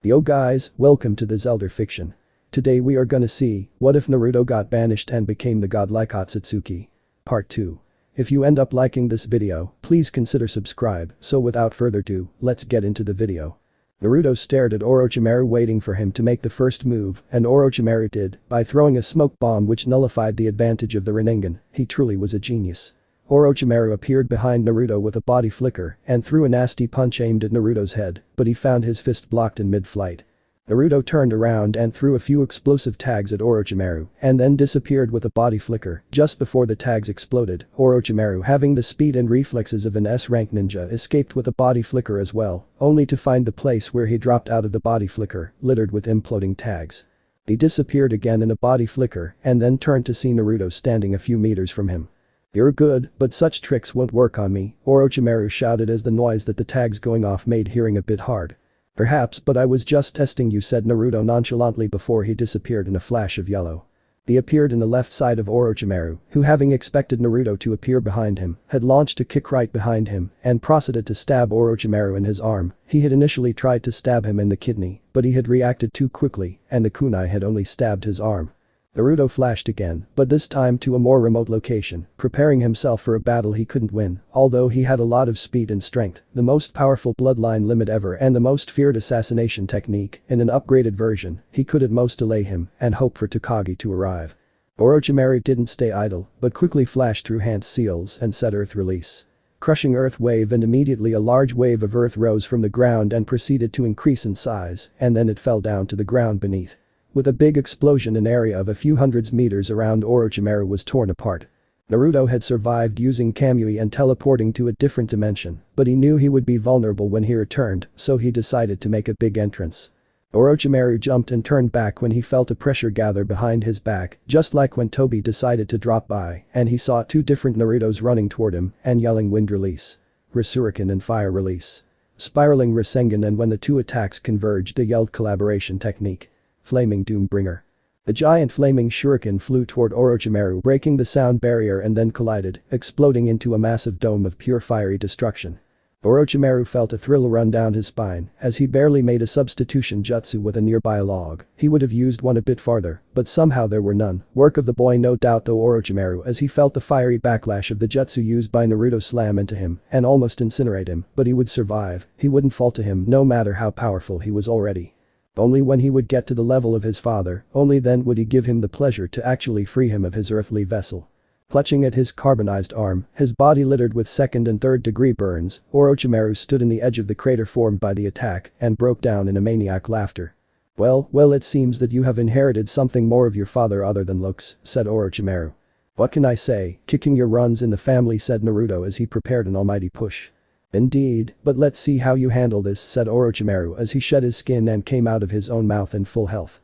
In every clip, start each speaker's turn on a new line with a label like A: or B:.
A: Yo guys, welcome to the Zelda fiction. Today we are gonna see, what if Naruto got banished and became the godlike Otsutsuki? Part 2. If you end up liking this video, please consider subscribe, so without further ado, let's get into the video. Naruto stared at Orochimaru waiting for him to make the first move, and Orochimaru did, by throwing a smoke bomb which nullified the advantage of the Rinnegan. He truly was a genius. Orochimaru appeared behind Naruto with a body flicker and threw a nasty punch aimed at Naruto's head, but he found his fist blocked in mid-flight. Naruto turned around and threw a few explosive tags at Orochimaru and then disappeared with a body flicker. Just before the tags exploded, Orochimaru, having the speed and reflexes of an S-rank ninja, escaped with a body flicker as well, only to find the place where he dropped out of the body flicker littered with imploding tags. He disappeared again in a body flicker and then turned to see Naruto standing a few meters from him. "You're good, but such tricks won't work on me," Orochimaru shouted as the noise that the tags going off made hearing a bit hard. "Perhaps, but I was just testing you," said Naruto nonchalantly before he disappeared in a flash of yellow. He appeared in the left side of Orochimaru, who, having expected Naruto to appear behind him, had launched a kick right behind him and proceeded to stab Orochimaru in his arm. He had initially tried to stab him in the kidney, but he had reacted too quickly and the kunai had only stabbed his arm. Naruto flashed again, but this time to a more remote location, preparing himself for a battle he couldn't win. Although he had a lot of speed and strength, the most powerful bloodline limit ever and the most feared assassination technique in an upgraded version, he could at most delay him and hope for Takagi to arrive. Orochimaru didn't stay idle, but quickly flashed through hand seals and set earth release. Crushing earth wave, and immediately a large wave of earth rose from the ground and proceeded to increase in size, and then it fell down to the ground beneath. With a big explosion, an area of a few hundreds meters around Orochimaru was torn apart. Naruto had survived using Kamui and teleporting to a different dimension, but he knew he would be vulnerable when he returned, so he decided to make a big entrance. Orochimaru jumped and turned back when he felt a pressure gather behind his back, just like when Tobi decided to drop by, and he saw two different Narutos running toward him and yelling wind release, Rasengan and fire release, spiraling Rasengan, and when the two attacks converged they yelled collaboration technique, Flaming Doombringer. The giant flaming shuriken flew toward Orochimaru, breaking the sound barrier and then collided, exploding into a massive dome of pure fiery destruction. Orochimaru felt a thrill run down his spine as he barely made a substitution jutsu with a nearby log. He would have used one a bit farther, but somehow there were none. Work of the boy, no doubt, though Orochimaru, as he felt the fiery backlash of the jutsu used by Naruto slam into him and almost incinerate him, but he would survive. He wouldn't fall to him no matter how powerful he was already. Only when he would get to the level of his father, only then would he give him the pleasure to actually free him of his earthly vessel. Clutching at his carbonized arm, his body littered with second and third degree burns, Orochimaru stood in the edge of the crater formed by the attack and broke down in a maniac laughter. Well, it seems that you have inherited something more of your father other than looks," said Orochimaru. "What can I say, kicking your runs in the family," said Naruto as he prepared an almighty push. "Indeed, but let's see how you handle this," said Orochimaru as he shed his skin and came out of his own mouth in full health.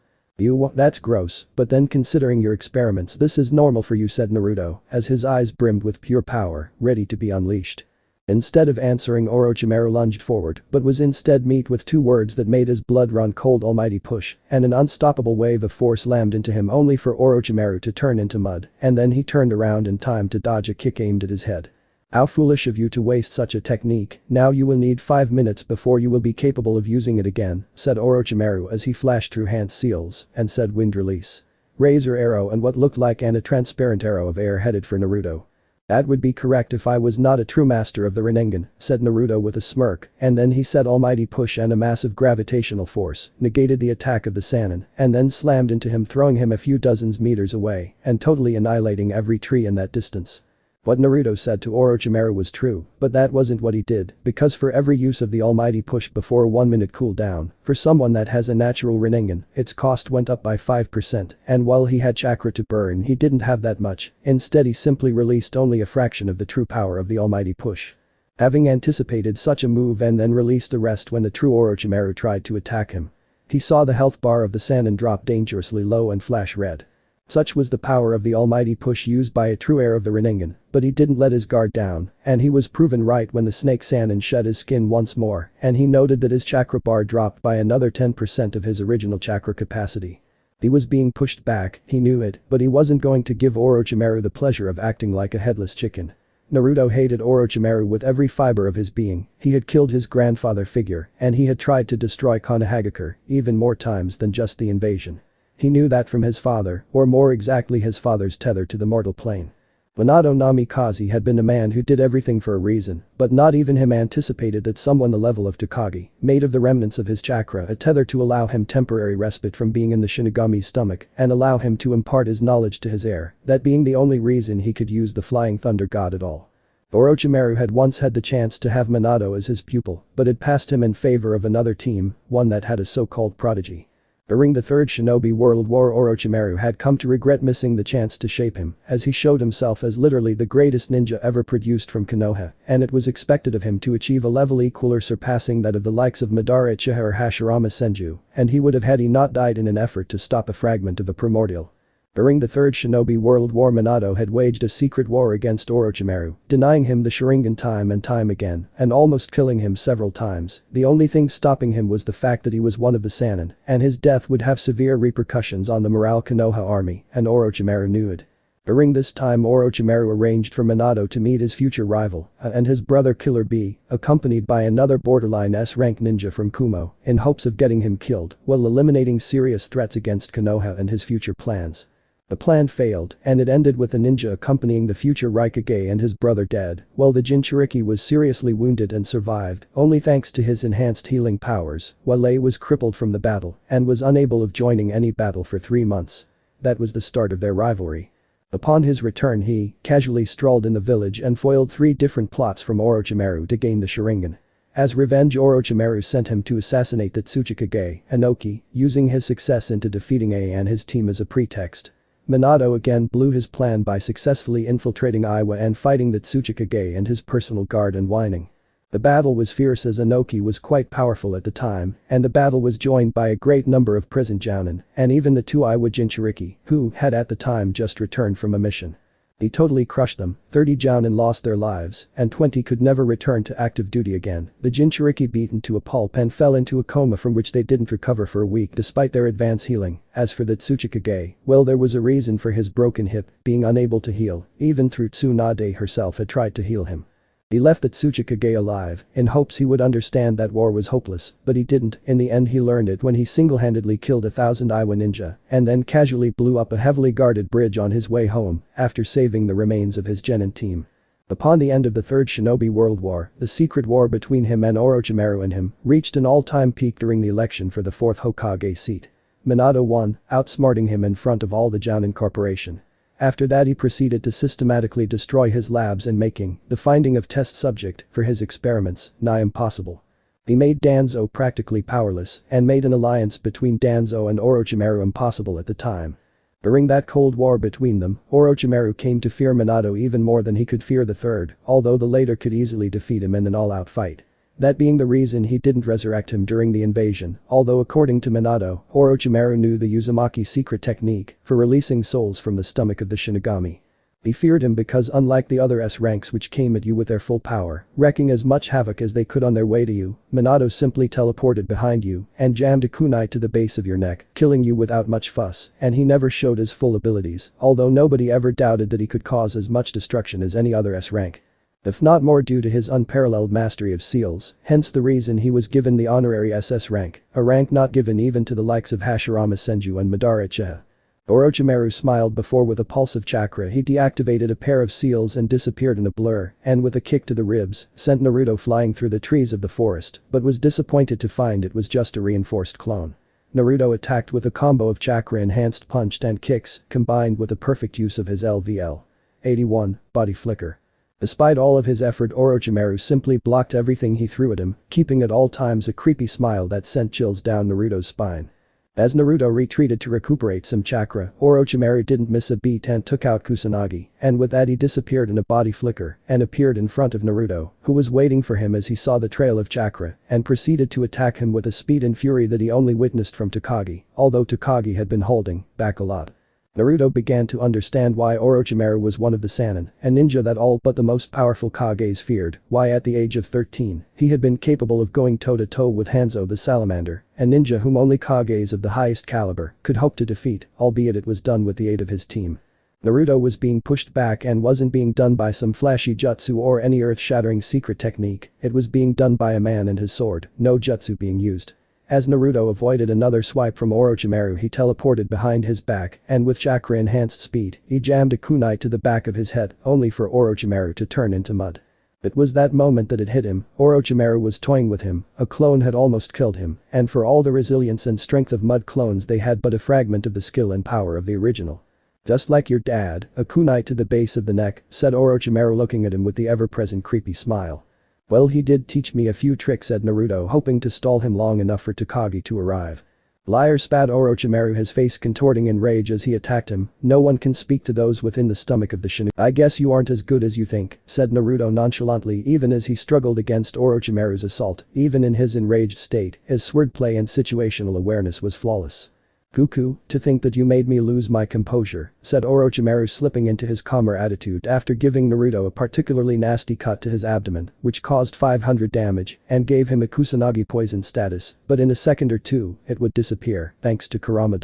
A: That's gross, but then considering your experiments this is normal for you," said Naruto as his eyes brimmed with pure power, ready to be unleashed. Instead of answering, Orochimaru lunged forward but was instead met with two words that made his blood run cold: almighty push, and an unstoppable wave of force slammed into him only for Orochimaru to turn into mud, and then he turned around in time to dodge a kick aimed at his head. "How foolish of you to waste such a technique. Now you will need 5 minutes before you will be capable of using it again," said Orochimaru as he flashed through hand seals and said wind release. Razor arrow, and what looked like a transparent arrow of air headed for Naruto. "That would be correct if I was not a true master of the Rinnegan," said Naruto with a smirk, and then he said almighty push, and a massive gravitational force negated the attack of the Sannin and then slammed into him, throwing him a few dozens meters away and totally annihilating every tree in that distance. What Naruto said to Orochimaru was true, but that wasn't what he did, because for every use of the almighty push before a 1-minute cooldown, for someone that has a natural Rinnegan, its cost went up by 5%, and while he had chakra to burn he didn't have that much. Instead he simply released only a fraction of the true power of the almighty push. Having anticipated such a move and then released the rest when the true Orochimaru tried to attack him. He saw the health bar of the Sannin drop dangerously low and flash red. Such was the power of the almighty push used by a true heir of the Rinnegan, but he didn't let his guard down, and he was proven right when the snake Sannin shed his skin once more, and he noted that his chakra bar dropped by another 10% of his original chakra capacity. He was being pushed back, he knew it, but he wasn't going to give Orochimaru the pleasure of acting like a headless chicken. Naruto hated Orochimaru with every fiber of his being, he had killed his grandfather figure, and he had tried to destroy Konohagakure even more times than just the invasion. He knew that from his father, or more exactly his father's tether to the mortal plane. Minato Namikaze had been a man who did everything for a reason, but not even him anticipated that someone the level of Takagi, made of the remnants of his chakra a tether to allow him temporary respite from being in the Shinigami's stomach and allow him to impart his knowledge to his heir, that being the only reason he could use the flying thunder god at all. Orochimaru had once had the chance to have Minato as his pupil, but had passed him in favor of another team, one that had a so-called prodigy. During the Third Shinobi World War, Orochimaru had come to regret missing the chance to shape him, as he showed himself as literally the greatest ninja ever produced from Konoha, and it was expected of him to achieve a level equal or surpassing that of the likes of Madara Uchiha or Hashirama Senju, and he would have had he not died in an effort to stop a fragment of a primordial. During the Third Shinobi World War, Minato had waged a secret war against Orochimaru, denying him the Sharingan time and time again, and almost killing him several times. The only thing stopping him was the fact that he was one of the Sannin, and his death would have severe repercussions on the morale Konoha army, and Orochimaru knew it. During this time, Orochimaru arranged for Minato to meet his future rival, and his brother Killer Bee, accompanied by another borderline S-rank ninja from Kumo, in hopes of getting him killed, while eliminating serious threats against Konoha and his future plans. The plan failed, and it ended with the ninja accompanying the future Raikage and his brother dead, while the Jinchuriki was seriously wounded and survived, only thanks to his enhanced healing powers, while Lei was crippled from the battle and was unable of joining any battle for 3 months. That was the start of their rivalry. Upon his return, he casually strolled in the village and foiled 3 different plots from Orochimaru to gain the Sharingan. As revenge, Orochimaru sent him to assassinate the Tsuchikage, Inoki, using his success into defeating A and his team as a pretext. Minato again blew his plan by successfully infiltrating Iwa and fighting the Tsuchikage and his personal guard and whining. The battle was fierce as Inoki was quite powerful at the time, and the battle was joined by a great number of prison jounin, and even the 2 Iwa Jinchuriki, who had at the time just returned from a mission. He totally crushed them, 30 jounin lost their lives, and 20 could never return to active duty again. The Jinchuriki beaten to a pulp and fell into a coma from which they didn't recover for a week despite their advance healing. As for the Tsuchikage, well, there was a reason for his broken hip, being unable to heal, even through Tsunade herself had tried to heal him. He left the Tsuchikage alive, in hopes he would understand that war was hopeless, but he didn't. In the end, he learned it when he single-handedly killed 1,000 Iwa ninja, and then casually blew up a heavily guarded bridge on his way home, after saving the remains of his genin team. Upon the end of the Third Shinobi World War, the secret war between him and Orochimaru and him reached an all-time peak during the election for the 4th Hokage seat. Minato won, outsmarting him in front of all the Jounin Corporation. After that, he proceeded to systematically destroy his labs and making the finding of test subject for his experiments nigh impossible. He made Danzo practically powerless and made an alliance between Danzo and Orochimaru impossible at the time. During that Cold War between them, Orochimaru came to fear Minato even more than he could fear the third, although the latter could easily defeat him in an all-out fight. That being the reason he didn't resurrect him during the invasion, although according to Minato, Orochimaru knew the Uzumaki secret technique for releasing souls from the stomach of the Shinigami. He feared him because unlike the other S ranks which came at you with their full power, wreaking as much havoc as they could on their way to you, Minato simply teleported behind you and jammed a kunai to the base of your neck, killing you without much fuss, and he never showed his full abilities, although nobody ever doubted that he could cause as much destruction as any other S rank. If not more due to his unparalleled mastery of seals, hence the reason he was given the honorary SS rank, a rank not given even to the likes of Hashirama Senju and Madara Uchiha. Orochimaru smiled before with a pulse of chakra he deactivated a pair of seals and disappeared in a blur, and with a kick to the ribs, sent Naruto flying through the trees of the forest, but was disappointed to find it was just a reinforced clone. Naruto attacked with a combo of chakra-enhanced punch and kicks, combined with a perfect use of his LVL. 81, Body Flicker. Despite all of his effort, Orochimaru simply blocked everything he threw at him, keeping at all times a creepy smile that sent chills down Naruto's spine. As Naruto retreated to recuperate some chakra, Orochimaru didn't miss a beat and took out Kusanagi, and with that he disappeared in a body flicker and appeared in front of Naruto, who was waiting for him as he saw the trail of chakra and proceeded to attack him with a speed and fury that he only witnessed from Takagi, although Takagi had been holding back a lot. Naruto began to understand why Orochimaru was one of the Sannin, a ninja that all but the most powerful Kages feared, why at the age of 13, he had been capable of going toe-to-toe with Hanzo the Salamander, a ninja whom only Kages of the highest caliber could hope to defeat, albeit it was done with the aid of his team. Naruto was being pushed back and wasn't being done by some flashy jutsu or any earth-shattering secret technique, it was being done by a man and his sword, no jutsu being used. As Naruto avoided another swipe from Orochimaru, he teleported behind his back and with chakra-enhanced speed, he jammed a kunai to the back of his head only for Orochimaru to turn into mud. It was that moment that it hit him, Orochimaru was toying with him, a clone had almost killed him, and for all the resilience and strength of mud clones they had but a fragment of the skill and power of the original. "Just like your dad, a kunai to the base of the neck," said Orochimaru looking at him with the ever-present creepy smile. "Well, he did teach me a few tricks," said Naruto, hoping to stall him long enough for Takagi to arrive. "Liar," spat Orochimaru, his face contorting in rage as he attacked him. "No one can speak to those within the stomach of the Shinu." "I guess you aren't as good as you think," said Naruto nonchalantly even as he struggled against Orochimaru's assault. Even in his enraged state, his swordplay and situational awareness was flawless. "Cuckoo, to think that you made me lose my composure," said Orochimaru, slipping into his calmer attitude after giving Naruto a particularly nasty cut to his abdomen, which caused 500 damage and gave him a Kusanagi poison status, but in a second or two, it would disappear, thanks to kurama.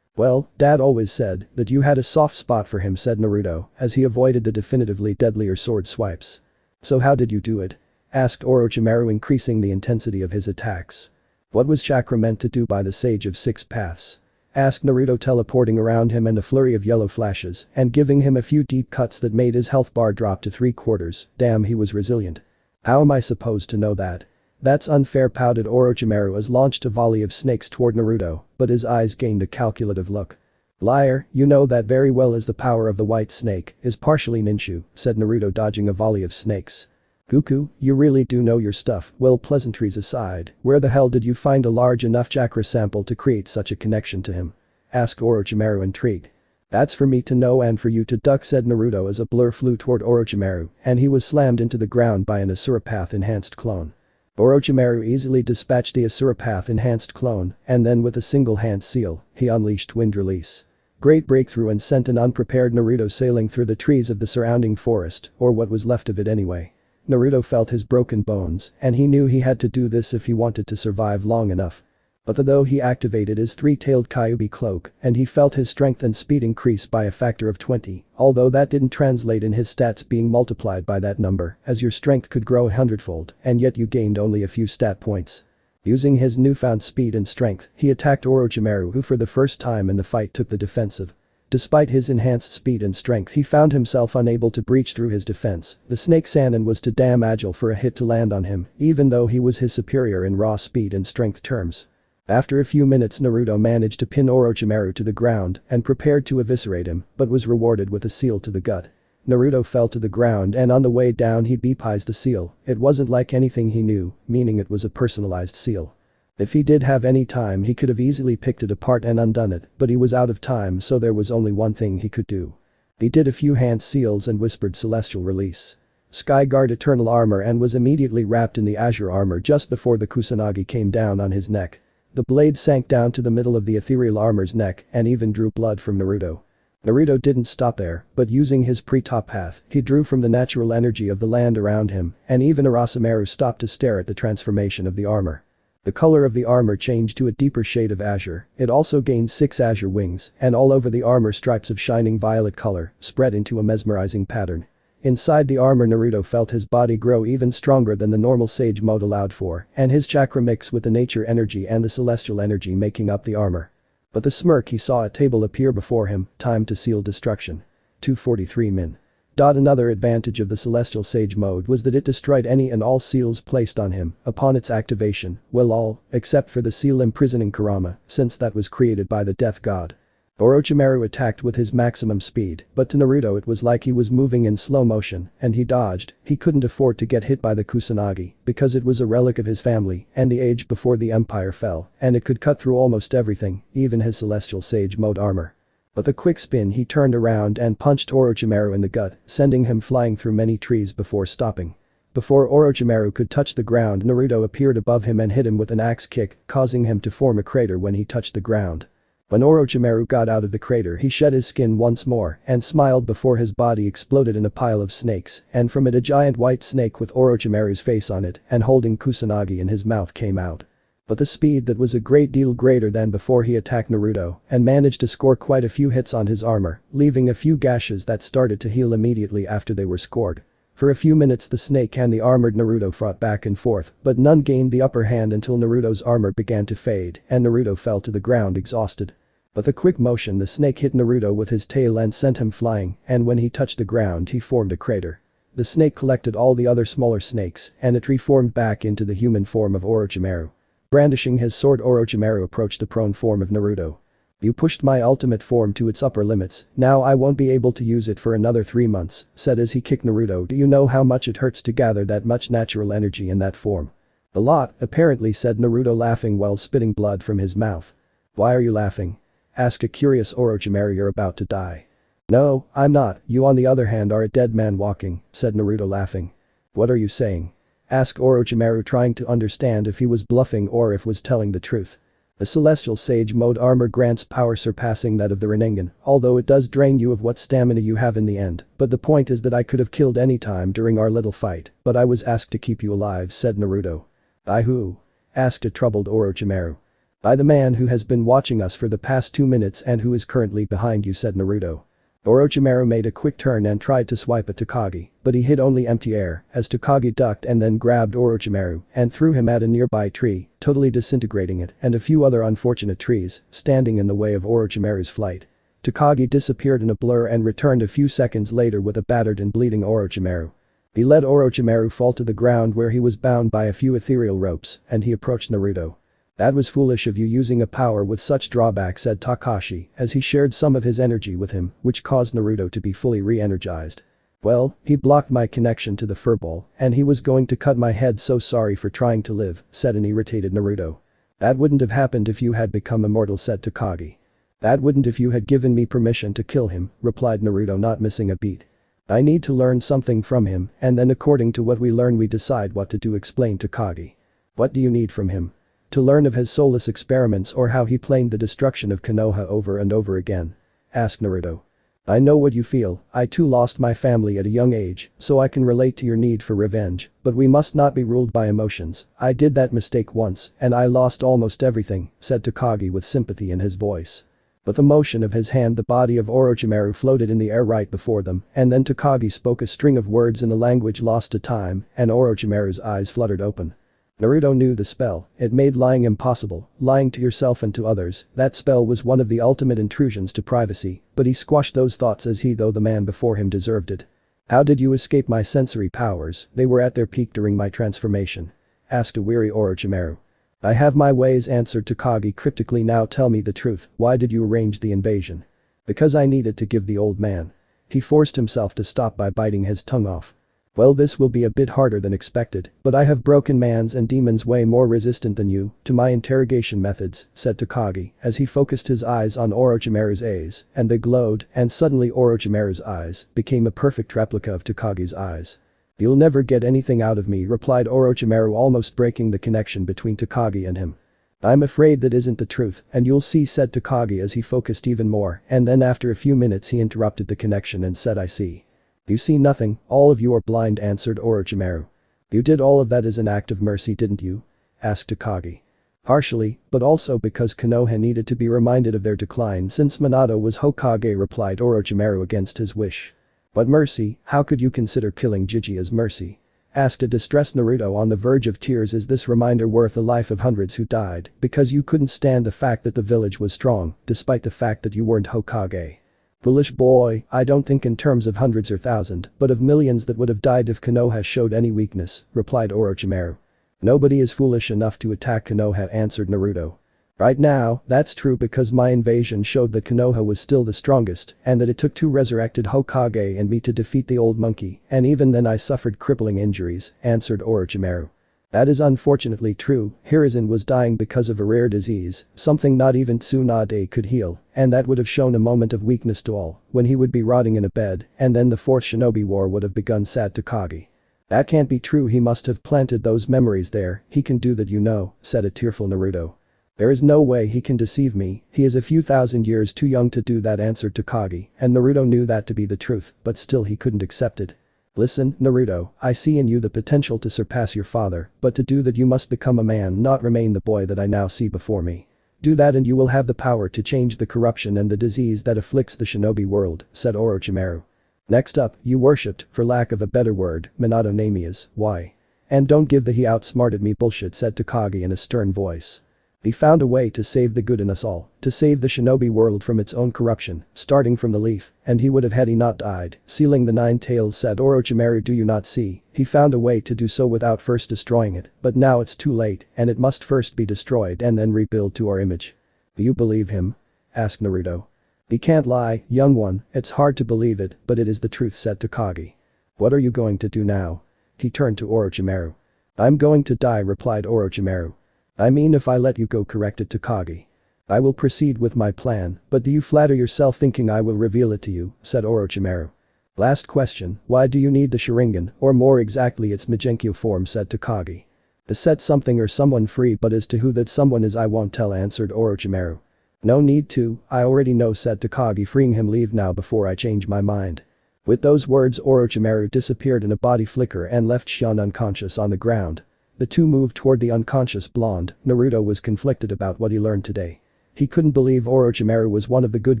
A: "Well, Dad always said that you had a soft spot for him," said Naruto, as he avoided the definitively deadlier sword swipes. "So how did you do it?" asked Orochimaru, increasing the intensity of his attacks. "What was chakra meant to do by the Sage of Six Paths?" asked Naruto, teleporting around him and a flurry of yellow flashes and giving him a few deep cuts that made his health bar drop to 3/4. Damn, he was resilient. "How am I supposed to know that?" "That's unfair," pouted Orochimaru as launched a volley of snakes toward Naruto, but his eyes gained a calculative look. "Liar, you know that very well, as the power of the white snake is partially ninju," said Naruto, dodging a volley of snakes. "Cuckoo, you really do know your stuff." "Well, pleasantries aside, where the hell did you find a large enough chakra sample to create such a connection to him?" asked Orochimaru, intrigued. "That's for me to know and for you to duck," said Naruto as a blur flew toward Orochimaru and he was slammed into the ground by an Asura Path enhanced clone. Orochimaru easily dispatched the Asura Path enhanced clone and then with a single hand seal, he unleashed Wind Release. Great breakthrough and sent an unprepared Naruto sailing through the trees of the surrounding forest, or what was left of it anyway. Naruto felt his broken bones and he knew he had to do this if he wanted to survive long enough. But though he activated his three-tailed Kyuubi cloak and he felt his strength and speed increase by a factor of 20, although that didn't translate in his stats being multiplied by that number, as your strength could grow 100-fold and yet you gained only a few stat points. Using his newfound speed and strength, he attacked Orochimaru, who for the first time in the fight took the defensive. Despite his enhanced speed and strength, he found himself unable to breach through his defense. The snake Sannin was too damn agile for a hit to land on him, even though he was his superior in raw speed and strength terms. After a few minutes, Naruto managed to pin Orochimaru to the ground and prepared to eviscerate him, but was rewarded with a seal to the gut. Naruto fell to the ground and on the way down he beepized the seal. It wasn't like anything he knew, meaning it was a personalized seal. If he did have any time he could have easily picked it apart and undone it, but he was out of time, so there was only one thing he could do. He did a few hand seals and whispered Celestial Release. Sky Guard Eternal Armor, and was immediately wrapped in the Azure Armor just before the Kusanagi came down on his neck. The blade sank down to the middle of the Ethereal Armor's neck and even drew blood from Naruto. Naruto didn't stop there, but using his pre-top path, he drew from the natural energy of the land around him, and even Orochimaru stopped to stare at the transformation of the armor. The color of the armor changed to a deeper shade of azure, it also gained 6 azure wings, and all over the armor stripes of shining violet color spread into a mesmerizing pattern. Inside the armor, Naruto felt his body grow even stronger than the normal sage mode allowed for, and his chakra mix with the nature energy and the celestial energy making up the armor. But the smirk, he saw a table appear before him, time to seal destruction. 243 min. Another advantage of the Celestial Sage mode was that it destroyed any and all seals placed on him upon its activation, well, all, except for the seal imprisoning Kurama, since that was created by the death god. Orochimaru attacked with his maximum speed, but to Naruto it was like he was moving in slow motion, and he dodged. He couldn't afford to get hit by the Kusanagi, because it was a relic of his family and the age before the empire fell, and it could cut through almost everything, even his Celestial Sage mode armor. With a quick spin he turned around and punched Orochimaru in the gut, sending him flying through many trees before stopping. Before Orochimaru could touch the ground, Naruto appeared above him and hit him with an axe kick, causing him to form a crater when he touched the ground. When Orochimaru got out of the crater, he shed his skin once more and smiled before his body exploded in a pile of snakes, and from it a giant white snake with Orochimaru's face on it and holding Kusanagi in his mouth came out. but the speed that was a great deal greater than before he attacked Naruto and managed to score quite a few hits on his armor, leaving a few gashes that started to heal immediately after they were scored. For a few minutes the snake and the armored Naruto fought back and forth, but none gained the upper hand until Naruto's armor began to fade and Naruto fell to the ground exhausted. With a quick motion the snake hit Naruto with his tail and sent him flying, and when he touched the ground he formed a crater. The snake collected all the other smaller snakes and it reformed back into the human form of Orochimaru. Brandishing his sword, Orochimaru approached the prone form of Naruto. "You pushed my ultimate form to its upper limits, now I won't be able to use it for another 3 months," said as he kicked Naruto. "Do you know how much it hurts to gather that much natural energy in that form?" "A lot, apparently," said Naruto laughing while spitting blood from his mouth. "Why are you laughing?" asked a curious Orochimaru. "You're about to die." "No, I'm not, you on the other hand are a dead man walking," said Naruto laughing. "What are you saying?" asked Orochimaru, trying to understand if he was bluffing or if was telling the truth. The Celestial Sage Mode armor grants power surpassing that of the Rinnegan, although it does drain you of what stamina you have in the end, but the point is that I could have killed any time during our little fight, but I was asked to keep you alive, said Naruto. "By who?" asked a troubled Orochimaru. "By the man who has been watching us for the past 2 minutes and who is currently behind you," said Naruto. Orochimaru made a quick turn and tried to swipe at Takagi, but he hit only empty air as Takagi ducked and then grabbed Orochimaru and threw him at a nearby tree, totally disintegrating it and a few other unfortunate trees, standing in the way of Orochimaru's flight. Takagi disappeared in a blur and returned a few seconds later with a battered and bleeding Orochimaru. He let Orochimaru fall to the ground where he was bound by a few ethereal ropes and he approached Naruto. "That was foolish of you using a power with such drawback," said Kakashi as he shared some of his energy with him, which caused Naruto to be fully re-energized. "Well, he blocked my connection to the furball and he was going to cut my head, so sorry for trying to live," said an irritated Naruto. "That wouldn't have happened if you had become immortal," said Takagi. "That wouldn't if you had given me permission to kill him," replied Naruto, not missing a beat. "I need to learn something from him and then according to what we learn we decide what to do," explained Takagi. "What do you need from him?" "To learn of his soulless experiments or how he planned the destruction of Konoha over and over again," asked Naruto. "I know what you feel, I too lost my family at a young age, so I can relate to your need for revenge, but we must not be ruled by emotions. I did that mistake once and I lost almost everything," said Takagi with sympathy in his voice. With a motion of his hand the body of Orochimaru floated in the air right before them and then Takagi spoke a string of words in a language lost to time and Orochimaru's eyes fluttered open. Naruto knew the spell, it made lying impossible, lying to yourself and to others, that spell was one of the ultimate intrusions to privacy, but he squashed those thoughts as he though the man before him deserved it. "How did you escape my sensory powers? They were at their peak during my transformation," asked a weary Orochimaru. "I have my ways," answered Takagi cryptically. "Now tell me the truth, why did you arrange the invasion?" "Because I needed to give the old man." He forced himself to stop by biting his tongue off. "Well, this will be a bit harder than expected, but I have broken man's and demons way more resistant than you to my interrogation methods," said Takagi as he focused his eyes on Orochimaru's eyes and they glowed and suddenly Orochimaru's eyes became a perfect replica of Takagi's eyes. "You'll never get anything out of me," replied Orochimaru, almost breaking the connection between Takagi and him. "I'm afraid that isn't the truth and you'll see," said Takagi as he focused even more and then after a few minutes he interrupted the connection and said, "I see." "You see nothing, all of you are blind," answered Orochimaru. "You did all of that as an act of mercy, didn't you?" asked Takagi. "Partially, but also because Konoha needed to be reminded of their decline since Minato was Hokage," replied Orochimaru against his wish. "But mercy, how could you consider killing Jiji as mercy?" asked a distressed Naruto on the verge of tears. "Is this reminder worth the life of hundreds who died because you couldn't stand the fact that the village was strong despite the fact that you weren't Hokage?" "Foolish boy, I don't think in terms of hundreds or thousand, but of millions that would have died if Konoha showed any weakness," replied Orochimaru. "Nobody is foolish enough to attack Konoha," answered Naruto. "Right now, that's true because my invasion showed that Konoha was still the strongest and that it took 2 resurrected Hokage and me to defeat the old monkey, and even then I suffered crippling injuries," answered Orochimaru. "That is unfortunately true, Hiruzen was dying because of a rare disease, something not even Tsunade could heal, and that would have shown a moment of weakness to all, when he would be rotting in a bed, and then the 4th Shinobi War would have begun," said Takagi. "That can't be true, he must have planted those memories there, he can do that you know," said a tearful Naruto. "There is no way he can deceive me, he is a few thousand years too young to do that," answered Takagi, and Naruto knew that to be the truth, but still he couldn't accept it. Listen, Naruto, I see in you the potential to surpass your father, but to do that you must become a man, not remain the boy that I now see before me. Do that and you will have the power to change the corruption and the disease that afflicts the shinobi world, said Orochimaru. Next up, you worshipped, for lack of a better word, Minato Namias, why? And don't give the he outsmarted me bullshit, said Takagi in a stern voice. He found a way to save the good in us all, to save the shinobi world from its own corruption, starting from the leaf, and he would have had he not died, sealing the nine tails, said Orochimaru. Do you not see? He found a way to do so without first destroying it, but now it's too late, and it must first be destroyed and then rebuild to our image. Do you believe him? Asked Naruto. He can't lie, young one, it's hard to believe it, but it is the truth, said Takagi. What are you going to do now? He turned to Orochimaru. I'm going to die, replied Orochimaru. I mean if I let you go, corrected Takagi. I will proceed with my plan, but do you flatter yourself thinking I will reveal it to you, said Orochimaru. Last question, why do you need the Sharingan, or more exactly its Migenkyo form, said Takagi. To set something or someone free, but as to who that someone is I won't tell, answered Orochimaru. No need to, I already know, said Takagi, freeing him. Leave now before I change my mind. With those words Orochimaru disappeared in a body flicker and left Shion unconscious on the ground. The two moved toward the unconscious blonde. Naruto was conflicted about what he learned today. He couldn't believe Orochimaru was one of the good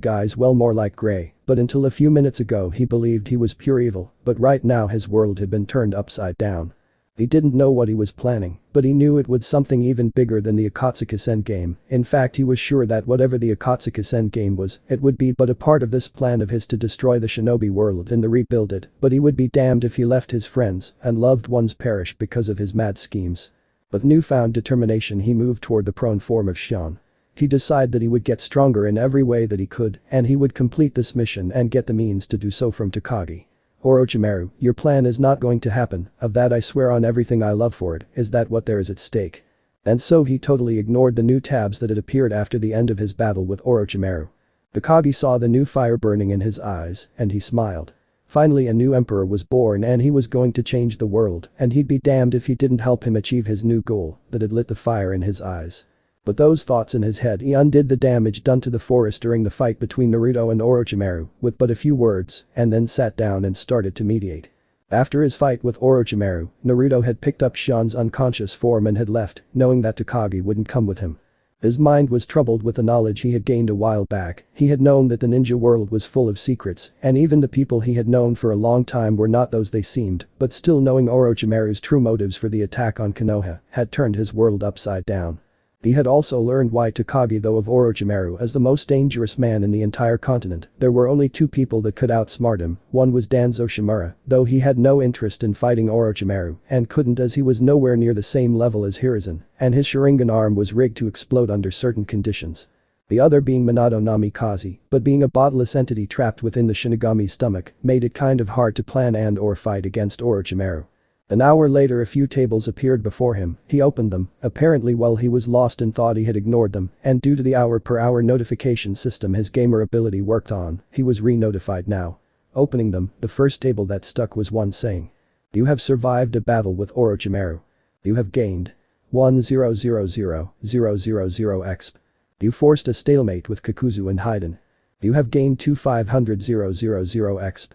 A: guys, well, more like Gray, but until a few minutes ago he believed he was pure evil, but right now his world had been turned upside down. He didn't know what he was planning, but he knew it would something even bigger than the Akatsuki's endgame. In fact, he was sure that whatever the Akatsuki's endgame was, it would be but a part of this plan of his to destroy the shinobi world and to rebuild it, but he would be damned if he left his friends and loved ones perish because of his mad schemes. With newfound determination he moved toward the prone form of Shion. He decided that he would get stronger in every way that he could, and he would complete this mission and get the means to do so from Takagi. Orochimaru, your plan is not going to happen, of that I swear on everything I love for it, is that what there is at stake? And so he totally ignored the new tabs that had appeared after the end of his battle with Orochimaru. Takagi saw the new fire burning in his eyes, and he smiled. Finally a new emperor was born and he was going to change the world, and he'd be damned if he didn't help him achieve his new goal that had lit the fire in his eyes. With those thoughts in his head he undid the damage done to the forest during the fight between Naruto and Orochimaru with but a few words, and then sat down and started to meditate. After his fight with Orochimaru, Naruto had picked up Shion's unconscious form and had left, knowing that Takagi wouldn't come with him. His mind was troubled with the knowledge he had gained a while back. He had known that the ninja world was full of secrets, and even the people he had known for a long time were not those they seemed, but still knowing Orochimaru's true motives for the attack on Konoha had turned his world upside down. He had also learned why Takagi thought of Orochimaru as the most dangerous man in the entire continent. There were only two people that could outsmart him, one was Danzo Shimura, though he had no interest in fighting Orochimaru and couldn't as he was nowhere near the same level as Hiruzen, and his Sharingan arm was rigged to explode under certain conditions. The other being Minato Namikaze, but being a bodiless entity trapped within the Shinigami's stomach made it kind of hard to plan and or fight against Orochimaru. An hour later a few tables appeared before him. He opened them, apparently while he was lost and thought he had ignored them, and due to the hour-per-hour notification system his gamer ability worked on, he was re-notified now. Opening them, the first table that stuck was one saying, "You have survived a battle with Orochimaru. You have gained 1000,000 XP. You forced a stalemate with Kakuzu and Haiden. You have gained 2500,000 XP.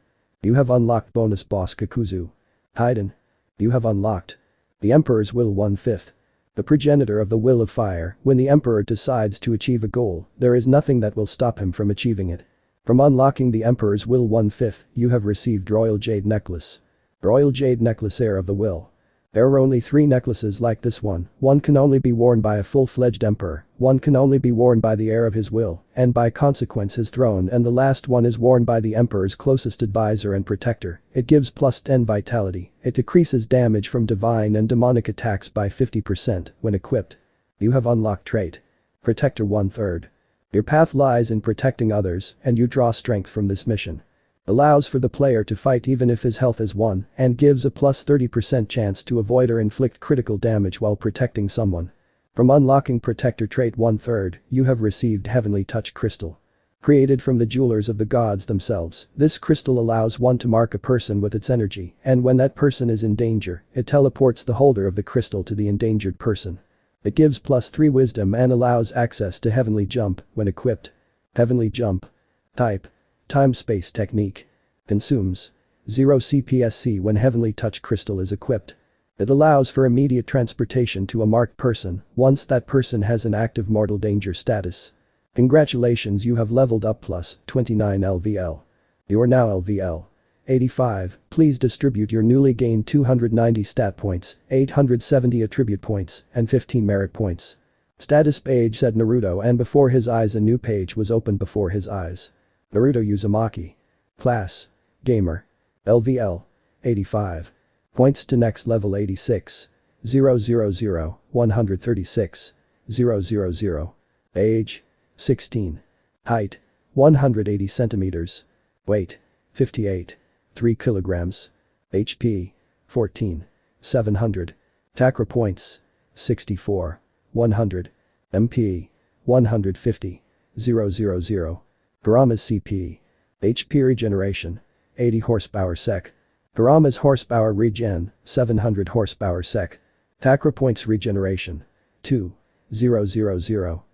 A: You have unlocked bonus boss Kakuzu. Haiden. You have unlocked the Emperor's Will 1/5. The progenitor of the Will of Fire. When the Emperor decides to achieve a goal, there is nothing that will stop him from achieving it. From unlocking the Emperor's Will 1/5, you have received Royal Jade Necklace. Royal Jade Necklace, Heir of the Will. There are only 3 necklaces like this one can only be worn by a full-fledged emperor, one can only be worn by the heir of his will, and by consequence his throne, and the last one is worn by the emperor's closest advisor and protector. It gives plus 10 vitality, it decreases damage from divine and demonic attacks by 50% when equipped. You have unlocked trait Protector 1/3. Your path lies in protecting others, and you draw strength from this mission. Allows for the player to fight even if his health is 1 and gives a plus 30% chance to avoid or inflict critical damage while protecting someone. From unlocking Protector trait 1/3, you have received Heavenly Touch Crystal. Created from the jewelers of the gods themselves, this crystal allows one to mark a person with its energy, and when that person is in danger, it teleports the holder of the crystal to the endangered person. It gives plus 3 wisdom and allows access to Heavenly Jump when equipped. Heavenly Jump. Type. Time-space technique. Consumes 0 CPSC when Heavenly Touch Crystal is equipped. It allows for immediate transportation to a marked person once that person has an active mortal danger status. Congratulations, you have leveled up plus 29 LVL. You are now LVL 85. Please distribute your newly gained 290 stat points, 870 attribute points, and 15 merit points. Status page said Naruto, and before his eyes a new page was opened before his eyes. Naruto Uzumaki. Class. Gamer. LVL. 85. Points to next level 86. 000, 136. 000. Age. 16. Height. 180 centimeters. Weight. 58. 3 kilograms. HP. 14. 700. Chakra points. 64. 100. MP. 150. 000. Kurama's CP. HP regeneration. 80 horsepower sec. Kurama's horsepower regen. 700 horsepower sec. Chakra points regeneration. 2. 000.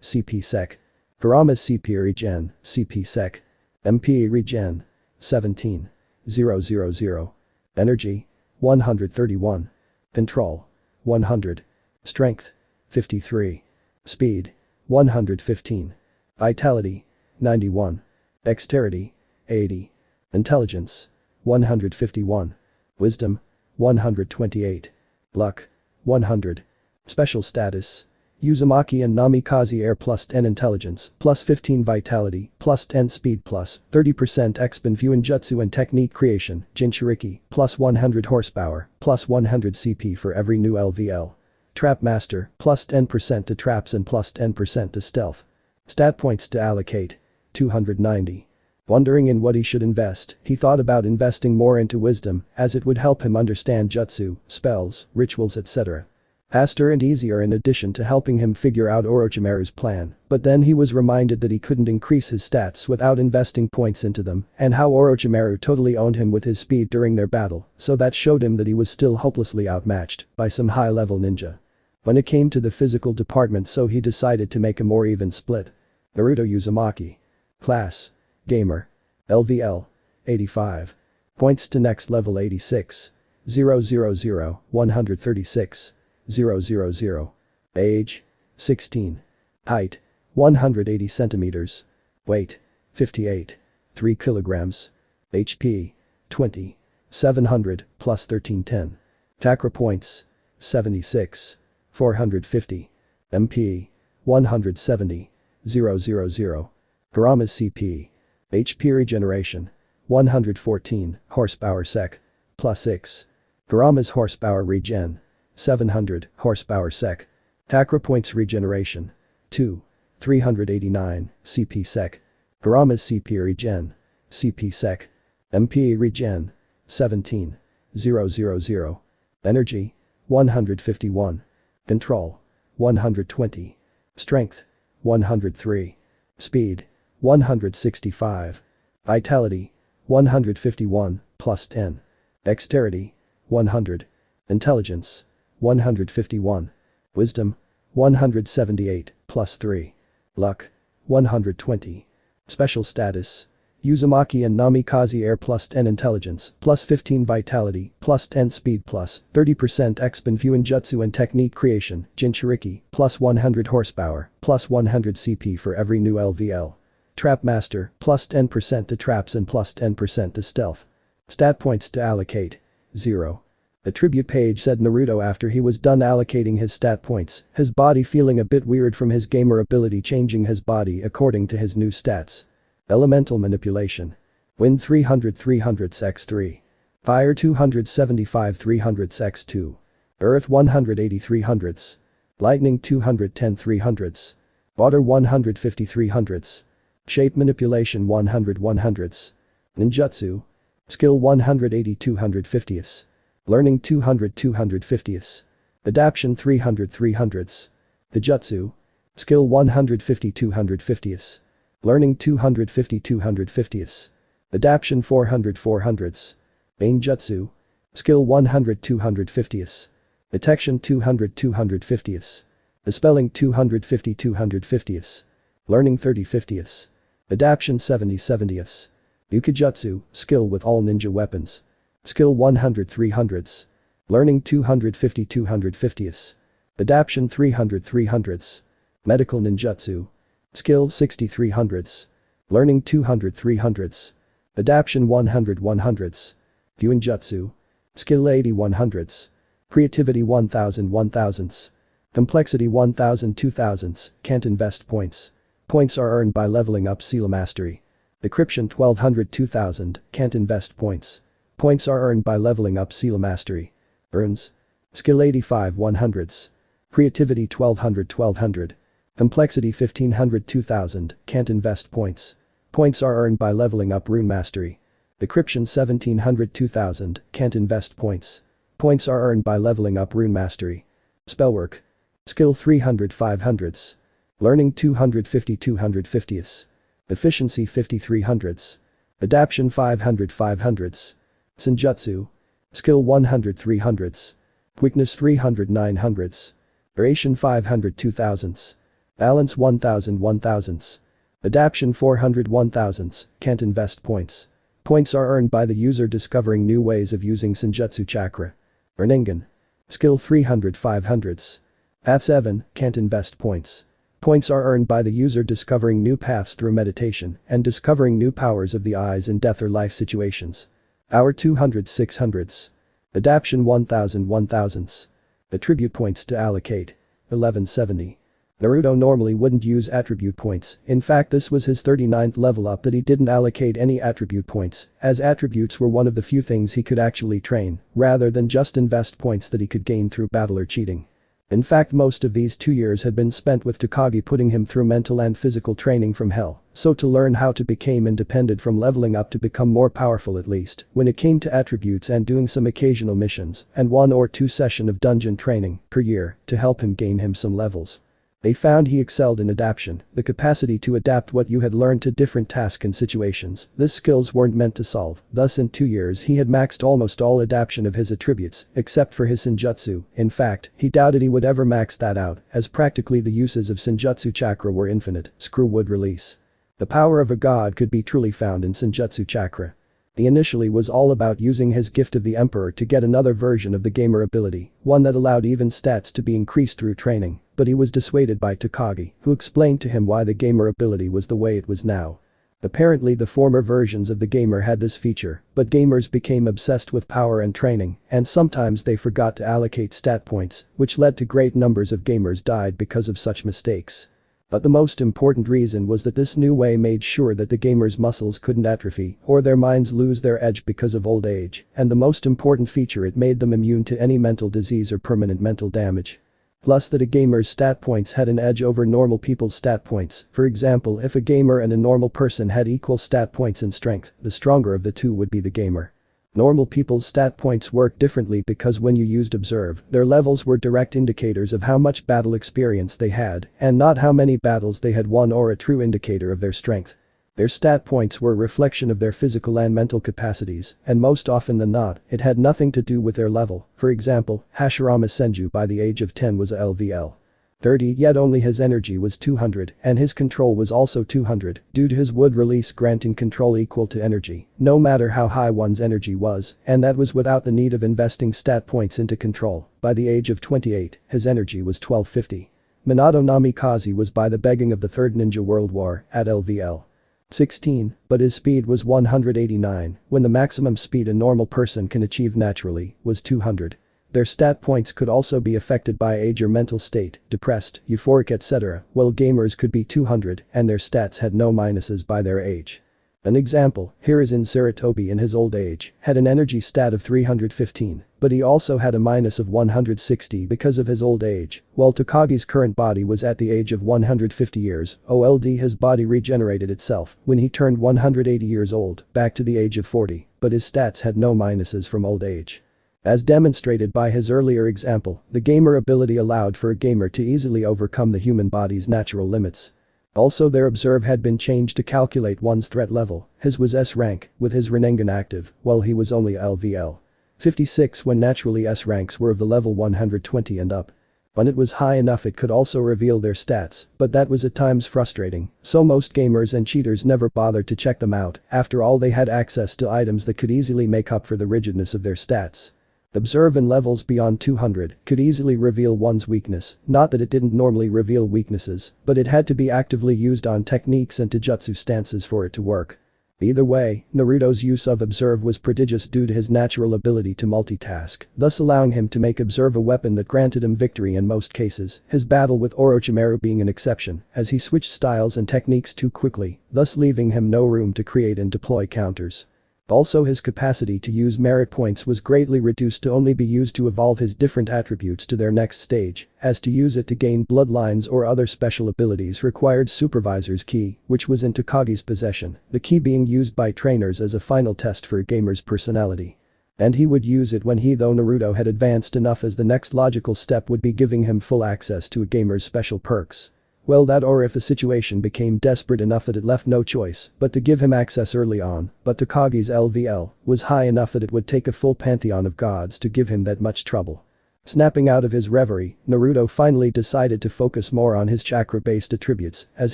A: CP sec. Kurama's CP regen. CP sec. MP regen. 17. 000. Energy. 131. Control. 100. Strength. 53. Speed. 115. Vitality. 91. Dexterity. 80. Intelligence. 151. Wisdom. 128. Luck. 100. Special status. Uzumaki and Namikaze Air plus 10 intelligence, plus 15 vitality, plus 10 speed, plus 30% exp view and jutsu and technique creation, Jinchuriki, plus 100 horsepower, plus 100 CP for every new LVL. Trap Master, plus 10% to traps and plus 10% to stealth. Stat points to allocate. 290. Wondering in what he should invest, he thought about investing more into wisdom, as it would help him understand jutsu, spells, rituals etc. Faster and easier, in addition to helping him figure out Orochimaru's plan, but then he was reminded that he couldn't increase his stats without investing points into them, and how Orochimaru totally owned him with his speed during their battle, so that showed him that he was still hopelessly outmatched by some high-level ninja. When it came to the physical department, so he decided to make a more even split. Naruto Uzumaki. Class. Gamer. LVL. 85. Points to next level 86. 000, 136. 000. Age. 16. Height. 180 centimeters. Weight. 58. 3 kilograms. HP. 20. 700 plus 1310. Chakra points. 76. 450. MP. 170. 000. Kurama's CP. HP regeneration. 114 horsepower sec. Plus 6. Kurama's horsepower regen. 700 horsepower sec. Chakra points regeneration. 2. 389 CP sec. Kurama's CP regen. CP sec. MP regen. 17. 000. Energy. 151. Control. 120. Strength. 103. Speed. 165. Vitality. 151 plus 10. Dexterity. 100. Intelligence. 151. Wisdom. 178 plus 3. Luck. 120. Special status. Uzumaki and Namikaze Air plus 10 intelligence, plus 15 vitality, plus 10 speed, plus 30% exp view and jutsu and technique creation, Jinchuriki, plus 100 horsepower, plus 100 CP for every new LVL. Trap Master, plus 10% to traps and plus 10% to stealth. Stat points to allocate. 0. The tribute page said Naruto after he was done allocating his stat points, his body feeling a bit weird from his gamer ability changing his body according to his new stats. Elemental manipulation. Wind 300 300s x3. Fire 275 300s x2. Earth 180 300s. Lightning 210 300s. Water 150 300s. Shape manipulation 100 100s. Ninjutsu. Skill 180 250s. Learning 200 250s. Adaption 300 300s. Dijutsu. Skill 150 250s. Learning 250 250s. Adaption 400 400s. Bainjutsu. Skill 100 250s. Detection 200 250s. Dispelling 250 250s. Learning 30 50s. Adaption 70 70s. Ukijutsu, skill with all ninja weapons. Skill 100 300s. Learning 250 250s. Adaption 300 300s. Medical ninjutsu. Skill 60 300s. Learning 200 300s. Adaption 100 100s. Fuinjutsu. Skill 80 100s. Creativity 1000 1000s. Complexity 1000 2000s, can't invest points. Points are earned by leveling up Seal Mastery. Decryption 1200 2000, can't invest points. Points are earned by leveling up Seal Mastery. Earns. Skill 85 100s. Creativity 1200 1200. Complexity 1500 2000, can't invest points. Points are earned by leveling up Rune Mastery. Decryption 1700 2000, can't invest points. Points are earned by leveling up Rune Mastery. Spellwork. Skill 300 500s. Learning 250 250s. Efficiency 50 300s. Adaption 500 500s. Senjutsu. Skill 100 300s. Weakness 300 900s. Duration 500 2000s. Balance 1000 1000s. Adaption 400 1000s, can't invest points. Points are earned by the user discovering new ways of using Senjutsu chakra. Rinnegan. Skill 300 500s. Path 7, can't invest points. Points are earned by the user discovering new paths through meditation and discovering new powers of the eyes in death or life situations. Hour 200 600s. Adaption 1000 1000s. Attribute points to allocate. 1170. Naruto normally wouldn't use attribute points, in fact this was his 39th level up that he didn't allocate any attribute points, as attributes were one of the few things he could actually train, rather than just invest points that he could gain through battle or cheating. In fact most of these 2 years had been spent with Takagi putting him through mental and physical training from hell, so to learn how to become independent from leveling up to become more powerful at least, when it came to attributes and doing some occasional missions, and 1 or 2 sessions of dungeon training per year to help him gain him some levels. They found he excelled in adaptation, the capacity to adapt what you had learned to different tasks and situations these skills weren't meant to solve, thus in 2 years he had maxed almost all adaptation of his attributes, except for his Senjutsu, in fact, he doubted he would ever max that out, as practically the uses of Senjutsu chakra were infinite, screw would release. The power of a god could be truly found in Senjutsu chakra. He initially was all about using his gift of the Emperor to get another version of the gamer ability, one that allowed even stats to be increased through training, but he was dissuaded by Takagi, who explained to him why the gamer ability was the way it was now. Apparently the former versions of the gamer had this feature, but gamers became obsessed with power and training, and sometimes they forgot to allocate stat points, which led to great numbers of gamers died because of such mistakes. But the most important reason was that this new way made sure that the gamers' muscles couldn't atrophy or their minds lose their edge because of old age, and the most important feature it made them immune to any mental disease or permanent mental damage. Plus that a gamer's stat points had an edge over normal people's stat points, for example if a gamer and a normal person had equal stat points in strength, the stronger of the two would be the gamer. Normal people's stat points work differently because when you used observe, their levels were direct indicators of how much battle experience they had and not how many battles they had won or a true indicator of their strength. Their stat points were a reflection of their physical and mental capacities, and most often than not, it had nothing to do with their level. For example, Hashirama Senju by the age of 10 was a LVL 30 yet only his energy was 200 and his control was also 200 due to his wood release granting control equal to energy, no matter how high one's energy was, and that was without the need of investing stat points into control. By the age of 28, his energy was 1250. Minato Namikaze was by the beginning of the Third Ninja World War at LVL 16, but his speed was 189 when the maximum speed a normal person can achieve naturally was 200. Their stat points could also be affected by age or mental state, depressed, euphoric etc., while gamers could be 200 and their stats had no minuses by their age. An example, here is in Sarutobi in his old age, had an energy stat of 315, but he also had a minus of 160 because of his old age, while Takagi's current body was at the age of 150 years, old his body regenerated itself when he turned 180 years old, back to the age of 40, but his stats had no minuses from old age. As demonstrated by his earlier example, the gamer ability allowed for a gamer to easily overcome the human body's natural limits. Also their observe had been changed to calculate one's threat level, his was S rank, with his Rinnegan active, while he was only LVL 56 when naturally S ranks were of the level 120 and up. When it was high enough it could also reveal their stats, but that was at times frustrating, so most gamers and cheaters never bothered to check them out, after all they had access to items that could easily make up for the rigidness of their stats. Observe in levels beyond 200 could easily reveal one's weakness, not that it didn't normally reveal weaknesses, but it had to be actively used on techniques and taijutsu stances for it to work. Either way, Naruto's use of Observe was prodigious due to his natural ability to multitask, thus allowing him to make Observe a weapon that granted him victory in most cases, his battle with Orochimaru being an exception, as he switched styles and techniques too quickly, thus leaving him no room to create and deploy counters. Also his capacity to use merit points was greatly reduced to only be used to evolve his different attributes to their next stage, as to use it to gain bloodlines or other special abilities required Supervisor's Ki, which was in Takagi's possession, the key being used by trainers as a final test for a gamer's personality. And he would use it when Naruto had advanced enough, as the next logical step would be giving him full access to a gamer's special perks. Well, that, or if the situation became desperate enough that it left no choice but to give him access early on, but Takagi's LVL was high enough that it would take a full pantheon of gods to give him that much trouble. Snapping out of his reverie, Naruto finally decided to focus more on his chakra-based attributes, as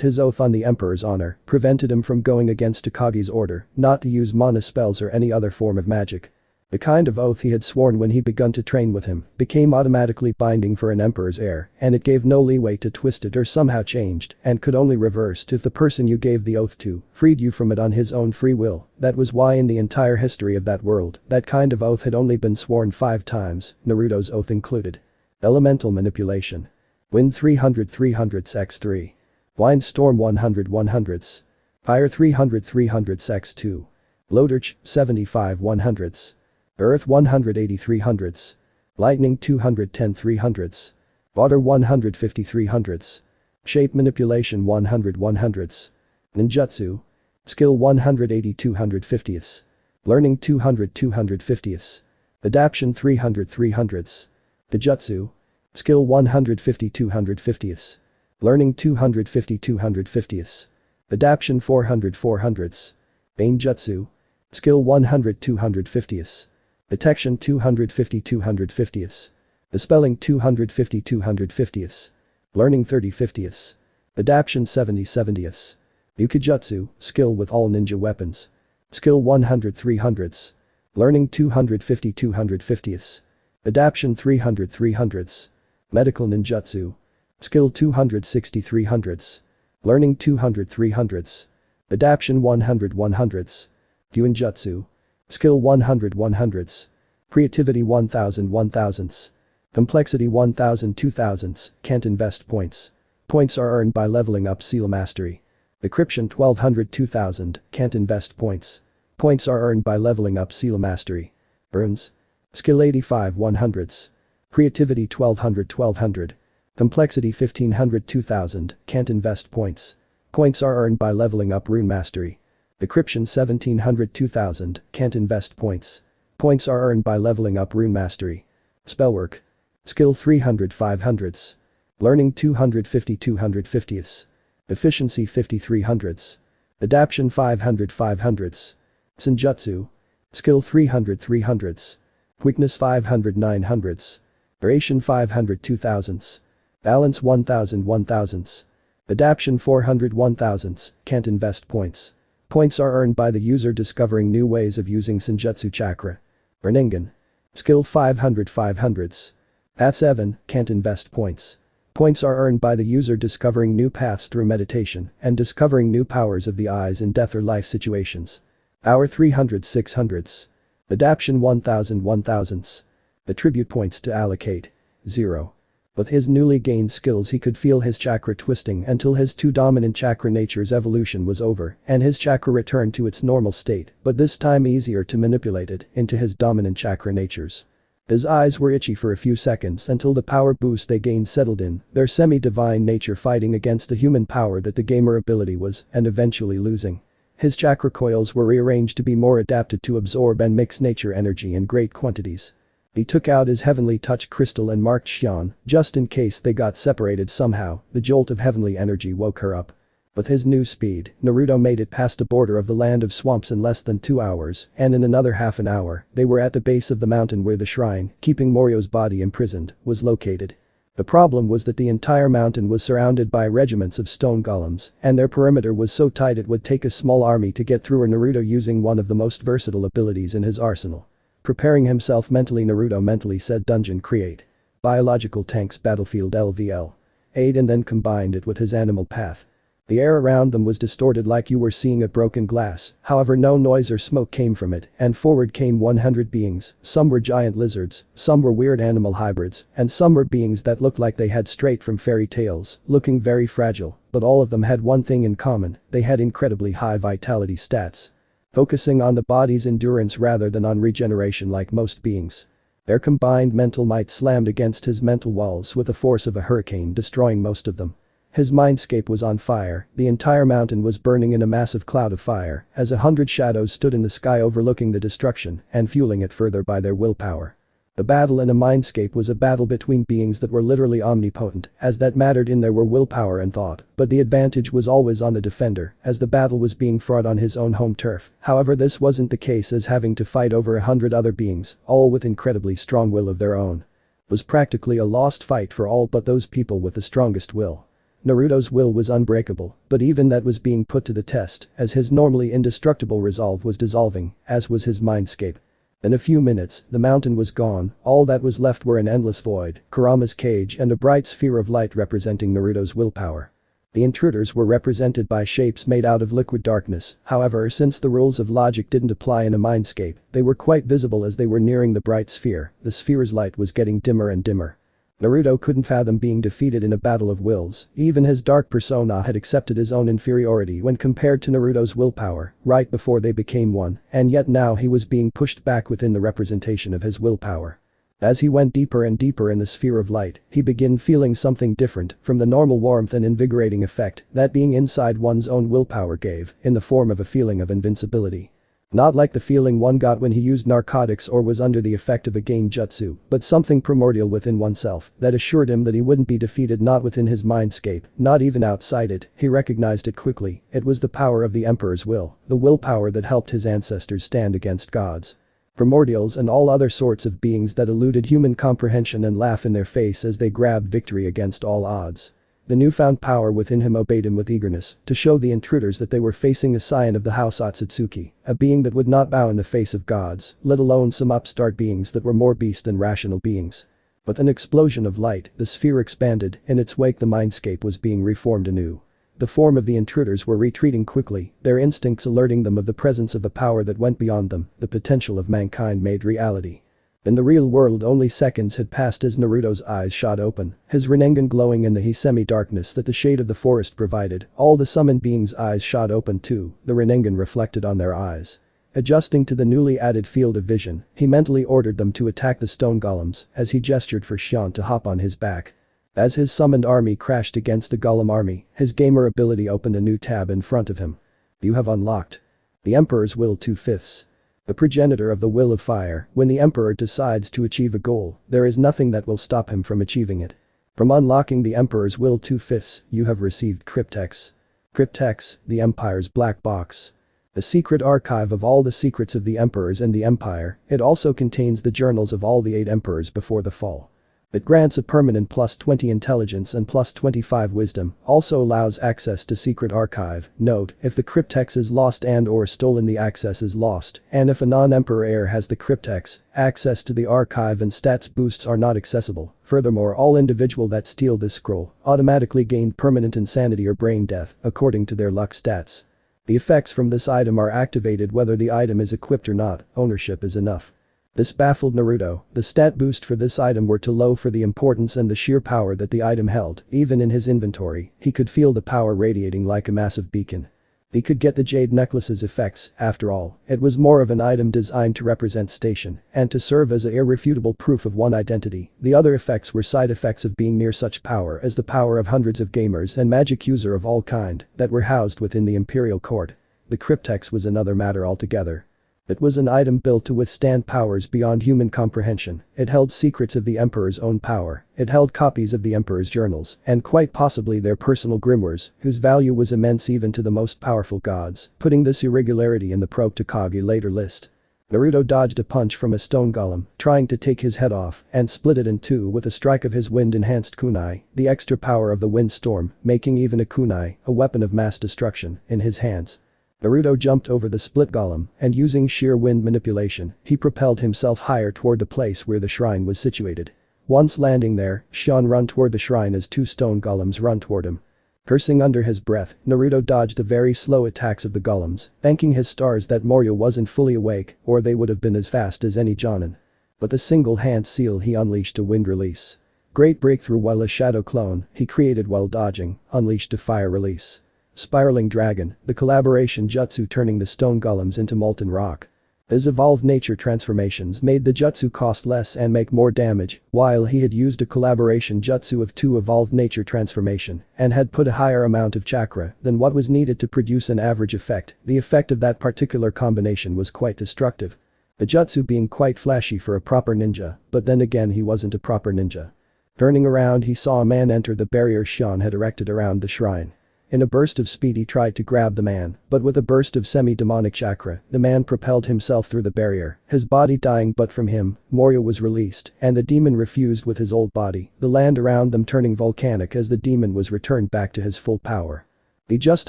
A: his oath on the Emperor's honor prevented him from going against Takagi's order not to use mana spells or any other form of magic. The kind of oath he had sworn when he begun to train with him became automatically binding for an emperor's heir, and it gave no leeway to twist it or somehow changed, and could only reversed if the person you gave the oath to freed you from it on his own free will. That was why in the entire history of that world, that kind of oath had only been sworn 5 times, Naruto's oath included. Elemental manipulation. Wind 300 300s x 3. Windstorm 100 100s. Fire 300 300s x 2. Loaderch 75 100s. Earth 180 300s. Lightning 210 300s. Water 150 300s. Shape manipulation 100 100s. Ninjutsu. Skill 180 250s. Learning 200 250s. Adaption 300 300s. Taijutsu. Skill 150 250s. Learning 250 250s. Adaption 400 400s. Bainjutsu. Skill 100 250s. Detection 250 250s. Dispelling 250 250s. Learning 30 50s. Adaption 70 70s. Ukijutsu, skill with all ninja weapons. Skill 100 300s. Learning 250 250s. Adaption 300 300s. Medical ninjutsu. Skill 260 300s. Learning 200 300s. Adaption 100 100s. Fuinjutsu. Skill 100 100s. Creativity 1000 1000s. Complexity 1000 2000s, can't invest points. Points are earned by leveling up seal mastery. Decryption 1200 2000, can't invest points. Points are earned by leveling up seal mastery. Earns. Skill 85 100s. Creativity 1200 1200. Complexity 1500 2000, can't invest points. Points are earned by leveling up rune mastery. Decryption 1700 2000, can't invest points. Points are earned by leveling up rune mastery. Spellwork. Skill 300 500s. Learning 250 250s. Efficiency 50 300s. Adaption 500 500s. Senjutsu. Skill 300 300s. Quickness 500 900s. Duration 500 2000s. Balance 1000 1000s. Adaption 400 1000s, can't invest points. Points are earned by the user discovering new ways of using Senjutsu chakra. Rinnegan. Skill 500 500s. Path 7, can't invest points. Points are earned by the user discovering new paths through meditation and discovering new powers of the eyes in death or life situations. Power 300 600s. Adaption 1000 1000s. Attribute points to allocate. 0. With his newly gained skills he could feel his chakra twisting until his 2 dominant chakra natures evolution was over and his chakra returned to its normal state, but this time easier to manipulate it into his dominant chakra natures. His eyes were itchy for a few seconds until the power boost they gained settled in, their semi-divine nature fighting against the human power that the gamer ability was and eventually losing. His chakra coils were rearranged to be more adapted to absorb and mix nature energy in great quantities. He took out his heavenly touch crystal and marked Xian, just in case they got separated somehow. The jolt of heavenly energy woke her up. With his new speed, Naruto made it past the border of the land of swamps in less than 2 hours, and in another half an hour, they were at the base of the mountain where the shrine, keeping Morio's body imprisoned, was located. The problem was that the entire mountain was surrounded by regiments of stone golems, and their perimeter was so tight it would take a small army to get through. Naruto using one of the most versatile abilities in his arsenal. Preparing himself mentally, Naruto mentally said dungeon create. Biological tanks battlefield LVL. 8 and then combined it with his animal path. The air around them was distorted like you were seeing a broken glass, however no noise or smoke came from it, and forward came 100 beings. Some were giant lizards, some were weird animal hybrids, and some were beings that looked like they had straight from fairy tales, looking very fragile, but all of them had one thing in common: they had incredibly high vitality stats. Focusing on the body's endurance rather than on regeneration like most beings. Their combined mental might slammed against his mental walls with the force of a hurricane, destroying most of them. His mindscape was on fire, the entire mountain was burning in a massive cloud of fire, as 100 shadows stood in the sky overlooking the destruction and fueling it further by their willpower. The battle in a mindscape was a battle between beings that were literally omnipotent, as that mattered in there were willpower and thought, but the advantage was always on the defender, as the battle was being fought on his own home turf. However, this wasn't the case, as having to fight over 100 other beings, all with incredibly strong will of their own. It was practically a lost fight for all but those people with the strongest will. Naruto's will was unbreakable, but even that was being put to the test, as his normally indestructible resolve was dissolving, as was his mindscape. In a few minutes, the mountain was gone, all that was left were an endless void, Kurama's cage and a bright sphere of light representing Naruto's willpower. The intruders were represented by shapes made out of liquid darkness, however, since the rules of logic didn't apply in a mindscape, they were quite visible as they were nearing the bright sphere. The sphere's light was getting dimmer and dimmer. Naruto couldn't fathom being defeated in a battle of wills, even his dark persona had accepted his own inferiority when compared to Naruto's willpower, right before they became one, and yet now he was being pushed back within the representation of his willpower. As he went deeper and deeper in the sphere of light, he began feeling something different from the normal warmth and invigorating effect that being inside one's own willpower gave, in the form of a feeling of invincibility. Not like the feeling one got when he used narcotics or was under the effect of a genjutsu, but something primordial within oneself that assured him that he wouldn't be defeated, not within his mindscape, not even outside it. He recognized it quickly. It was the power of the Emperor's will, the willpower that helped his ancestors stand against gods. Primordials and all other sorts of beings that eluded human comprehension and laugh in their face as they grabbed victory against all odds. The newfound power within him obeyed him with eagerness to show the intruders that they were facing a scion of the house Otsutsuki, a being that would not bow in the face of gods, let alone some upstart beings that were more beast than rational beings. With an explosion of light, the sphere expanded, in its wake the mindscape was being reformed anew. The form of the intruders were retreating quickly, their instincts alerting them of the presence of a power that went beyond them, the potential of mankind made reality. In the real world, only seconds had passed as Naruto's eyes shot open, his Rinnegan glowing in the semi-darkness that the shade of the forest provided. All the summoned beings' eyes shot open too, the Rinnegan reflected on their eyes. Adjusting to the newly added field of vision, he mentally ordered them to attack the stone golems as he gestured for Shion to hop on his back. As his summoned army crashed against the golem army, his gamer ability opened a new tab in front of him. You have unlocked the Emperor's Will 2/5. The progenitor of the will of fire. When the Emperor decides to achieve a goal, there is nothing that will stop him from achieving it. From unlocking the Emperor's Will 2/5, you have received Cryptex. Cryptex, the Empire's black box. The secret archive of all the secrets of the Emperors and the Empire. It also contains the journals of all the 8 Emperors before the fall. It grants a permanent +20 intelligence and +25 wisdom, also allows access to secret archive. Note, if the cryptex is lost and or stolen, the access is lost, and if a non-emperor heir has the cryptex, access to the archive and stats boosts are not accessible. Furthermore, all individual that steal this scroll automatically gain permanent insanity or brain death according to their luck stats. The effects from this item are activated whether the item is equipped or not, ownership is enough. This baffled Naruto. The stat boost for this item were too low for the importance and the sheer power that the item held. Even in his inventory, he could feel the power radiating like a massive beacon. He could get the jade necklace's effects. After all, it was more of an item designed to represent station and to serve as an irrefutable proof of one identity. The other effects were side effects of being near such power as the power of hundreds of gamers and magic user of all kind that were housed within the imperial court. The cryptex was another matter altogether. It was an item built to withstand powers beyond human comprehension. It held secrets of the Emperor's own power. It held copies of the Emperor's journals, and quite possibly their personal grimoires, whose value was immense even to the most powerful gods, putting this irregularity in the Pro-Tokage later list. Naruto dodged a punch from a stone golem, trying to take his head off, and split it in two with a strike of his wind-enhanced kunai, the extra power of the wind storm, making even a kunai, a weapon of mass destruction, in his hands. Naruto jumped over the split golem, and using sheer wind manipulation, he propelled himself higher toward the place where the shrine was situated. Once landing there, Shion ran toward the shrine as two stone golems ran toward him. Cursing under his breath, Naruto dodged the very slow attacks of the golems, thanking his stars that Morio wasn't fully awake or they would have been as fast as any Jonin. With a single hand seal he unleashed a wind release. Great breakthrough while a shadow clone he created while dodging unleashed a fire release. Spiraling Dragon, the collaboration jutsu turning the stone golems into molten rock. His evolved nature transformations made the jutsu cost less and make more damage, while he had used a collaboration jutsu of 2 evolved nature transformation and had put a higher amount of chakra than what was needed to produce an average effect. The effect of that particular combination was quite destructive. The jutsu being quite flashy for a proper ninja, but then again he wasn't a proper ninja. Turning around he saw a man enter the barrier Shion had erected around the shrine. In a burst of speed he tried to grab the man, but with a burst of semi-demonic chakra, the man propelled himself through the barrier, his body dying but from him, Morio was released and the demon refused with his old body, the land around them turning volcanic as the demon was returned back to his full power. He just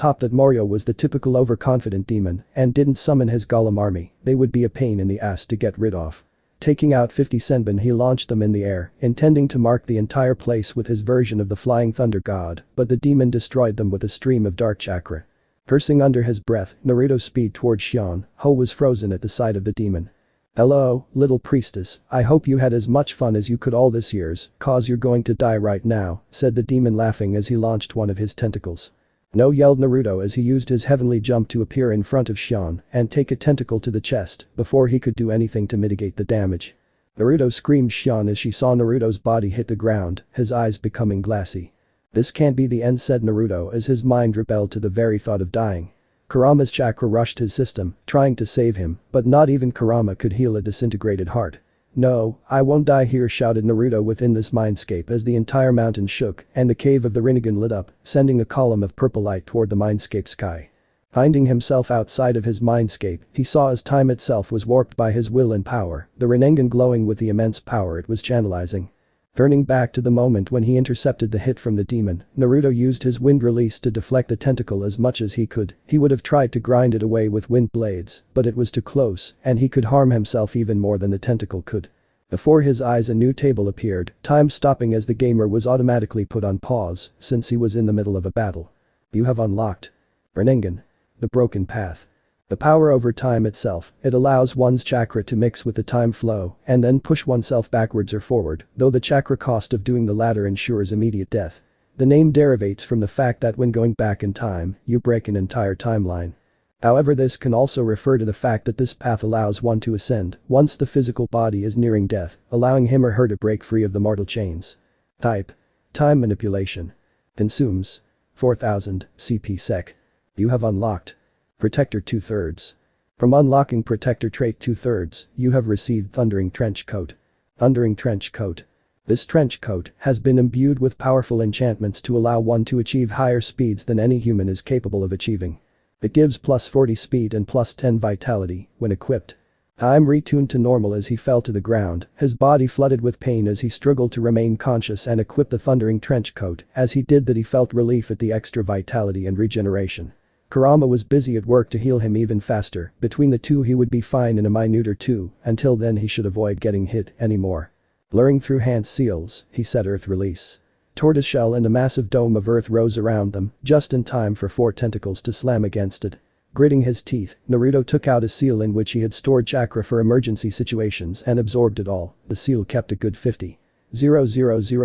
A: hoped that Morio was the typical overconfident demon and didn't summon his golem army, they would be a pain in the ass to get rid of. Taking out 50 senbon he launched them in the air, intending to mark the entire place with his version of the flying thunder god, but the demon destroyed them with a stream of dark chakra. Cursing under his breath, Naruto speed towards Shion, Ho was frozen at the sight of the demon. "Hello, little priestess, I hope you had as much fun as you could all this years, cause you're going to die right now," said the demon laughing as he launched one of his tentacles. "No," yelled Naruto as he used his heavenly jump to appear in front of Shion and take a tentacle to the chest before he could do anything to mitigate the damage. Naruto screamed Shion as she saw Naruto's body hit the ground, his eyes becoming glassy. "This can't be the end," said Naruto as his mind rebelled to the very thought of dying. Kurama's chakra rushed his system, trying to save him, but not even Kurama could heal a disintegrated heart. "No, I won't die here," shouted Naruto within this mindscape as the entire mountain shook and the cave of the Rinnegan lit up, sending a column of purple light toward the mindscape sky. Finding himself outside of his mindscape, he saw as time itself was warped by his will and power, the Rinnegan glowing with the immense power it was channelizing. Turning back to the moment when he intercepted the hit from the demon, Naruto used his wind release to deflect the tentacle as much as he could. He would have tried to grind it away with wind blades, but it was too close and he could harm himself even more than the tentacle could. Before his eyes a new table appeared, time stopping as the gamer was automatically put on pause since he was in the middle of a battle. "You have unlocked Rinnegan, the broken path. The power over time itself, it allows one's chakra to mix with the time flow and then push oneself backwards or forward, though the chakra cost of doing the latter ensures immediate death. The name derivates from the fact that when going back in time, you break an entire timeline. However, this can also refer to the fact that this path allows one to ascend once the physical body is nearing death, allowing him or her to break free of the mortal chains. Type: time manipulation. Consumes 4000 CP sec. You have unlocked Protector 2/3. From unlocking Protector trait 2/3, you have received Thundering Trench Coat. Thundering Trench Coat. This trench coat has been imbued with powerful enchantments to allow one to achieve higher speeds than any human is capable of achieving. It gives plus 40 speed and plus 10 vitality when equipped. Time retuned to normal as he fell to the ground, his body flooded with pain as he struggled to remain conscious and equip the Thundering Trench Coat. As he did that he felt relief at the extra vitality and regeneration. Kurama was busy at work to heal him even faster, between the two he would be fine in a minute or two, until then he should avoid getting hit anymore. Blurring through hand seals, he set earth release. Tortoiseshell and a massive dome of earth rose around them, just in time for 4 tentacles to slam against it. Gritting his teeth, Naruto took out a seal in which he had stored chakra for emergency situations and absorbed it all. The seal kept a good 50,000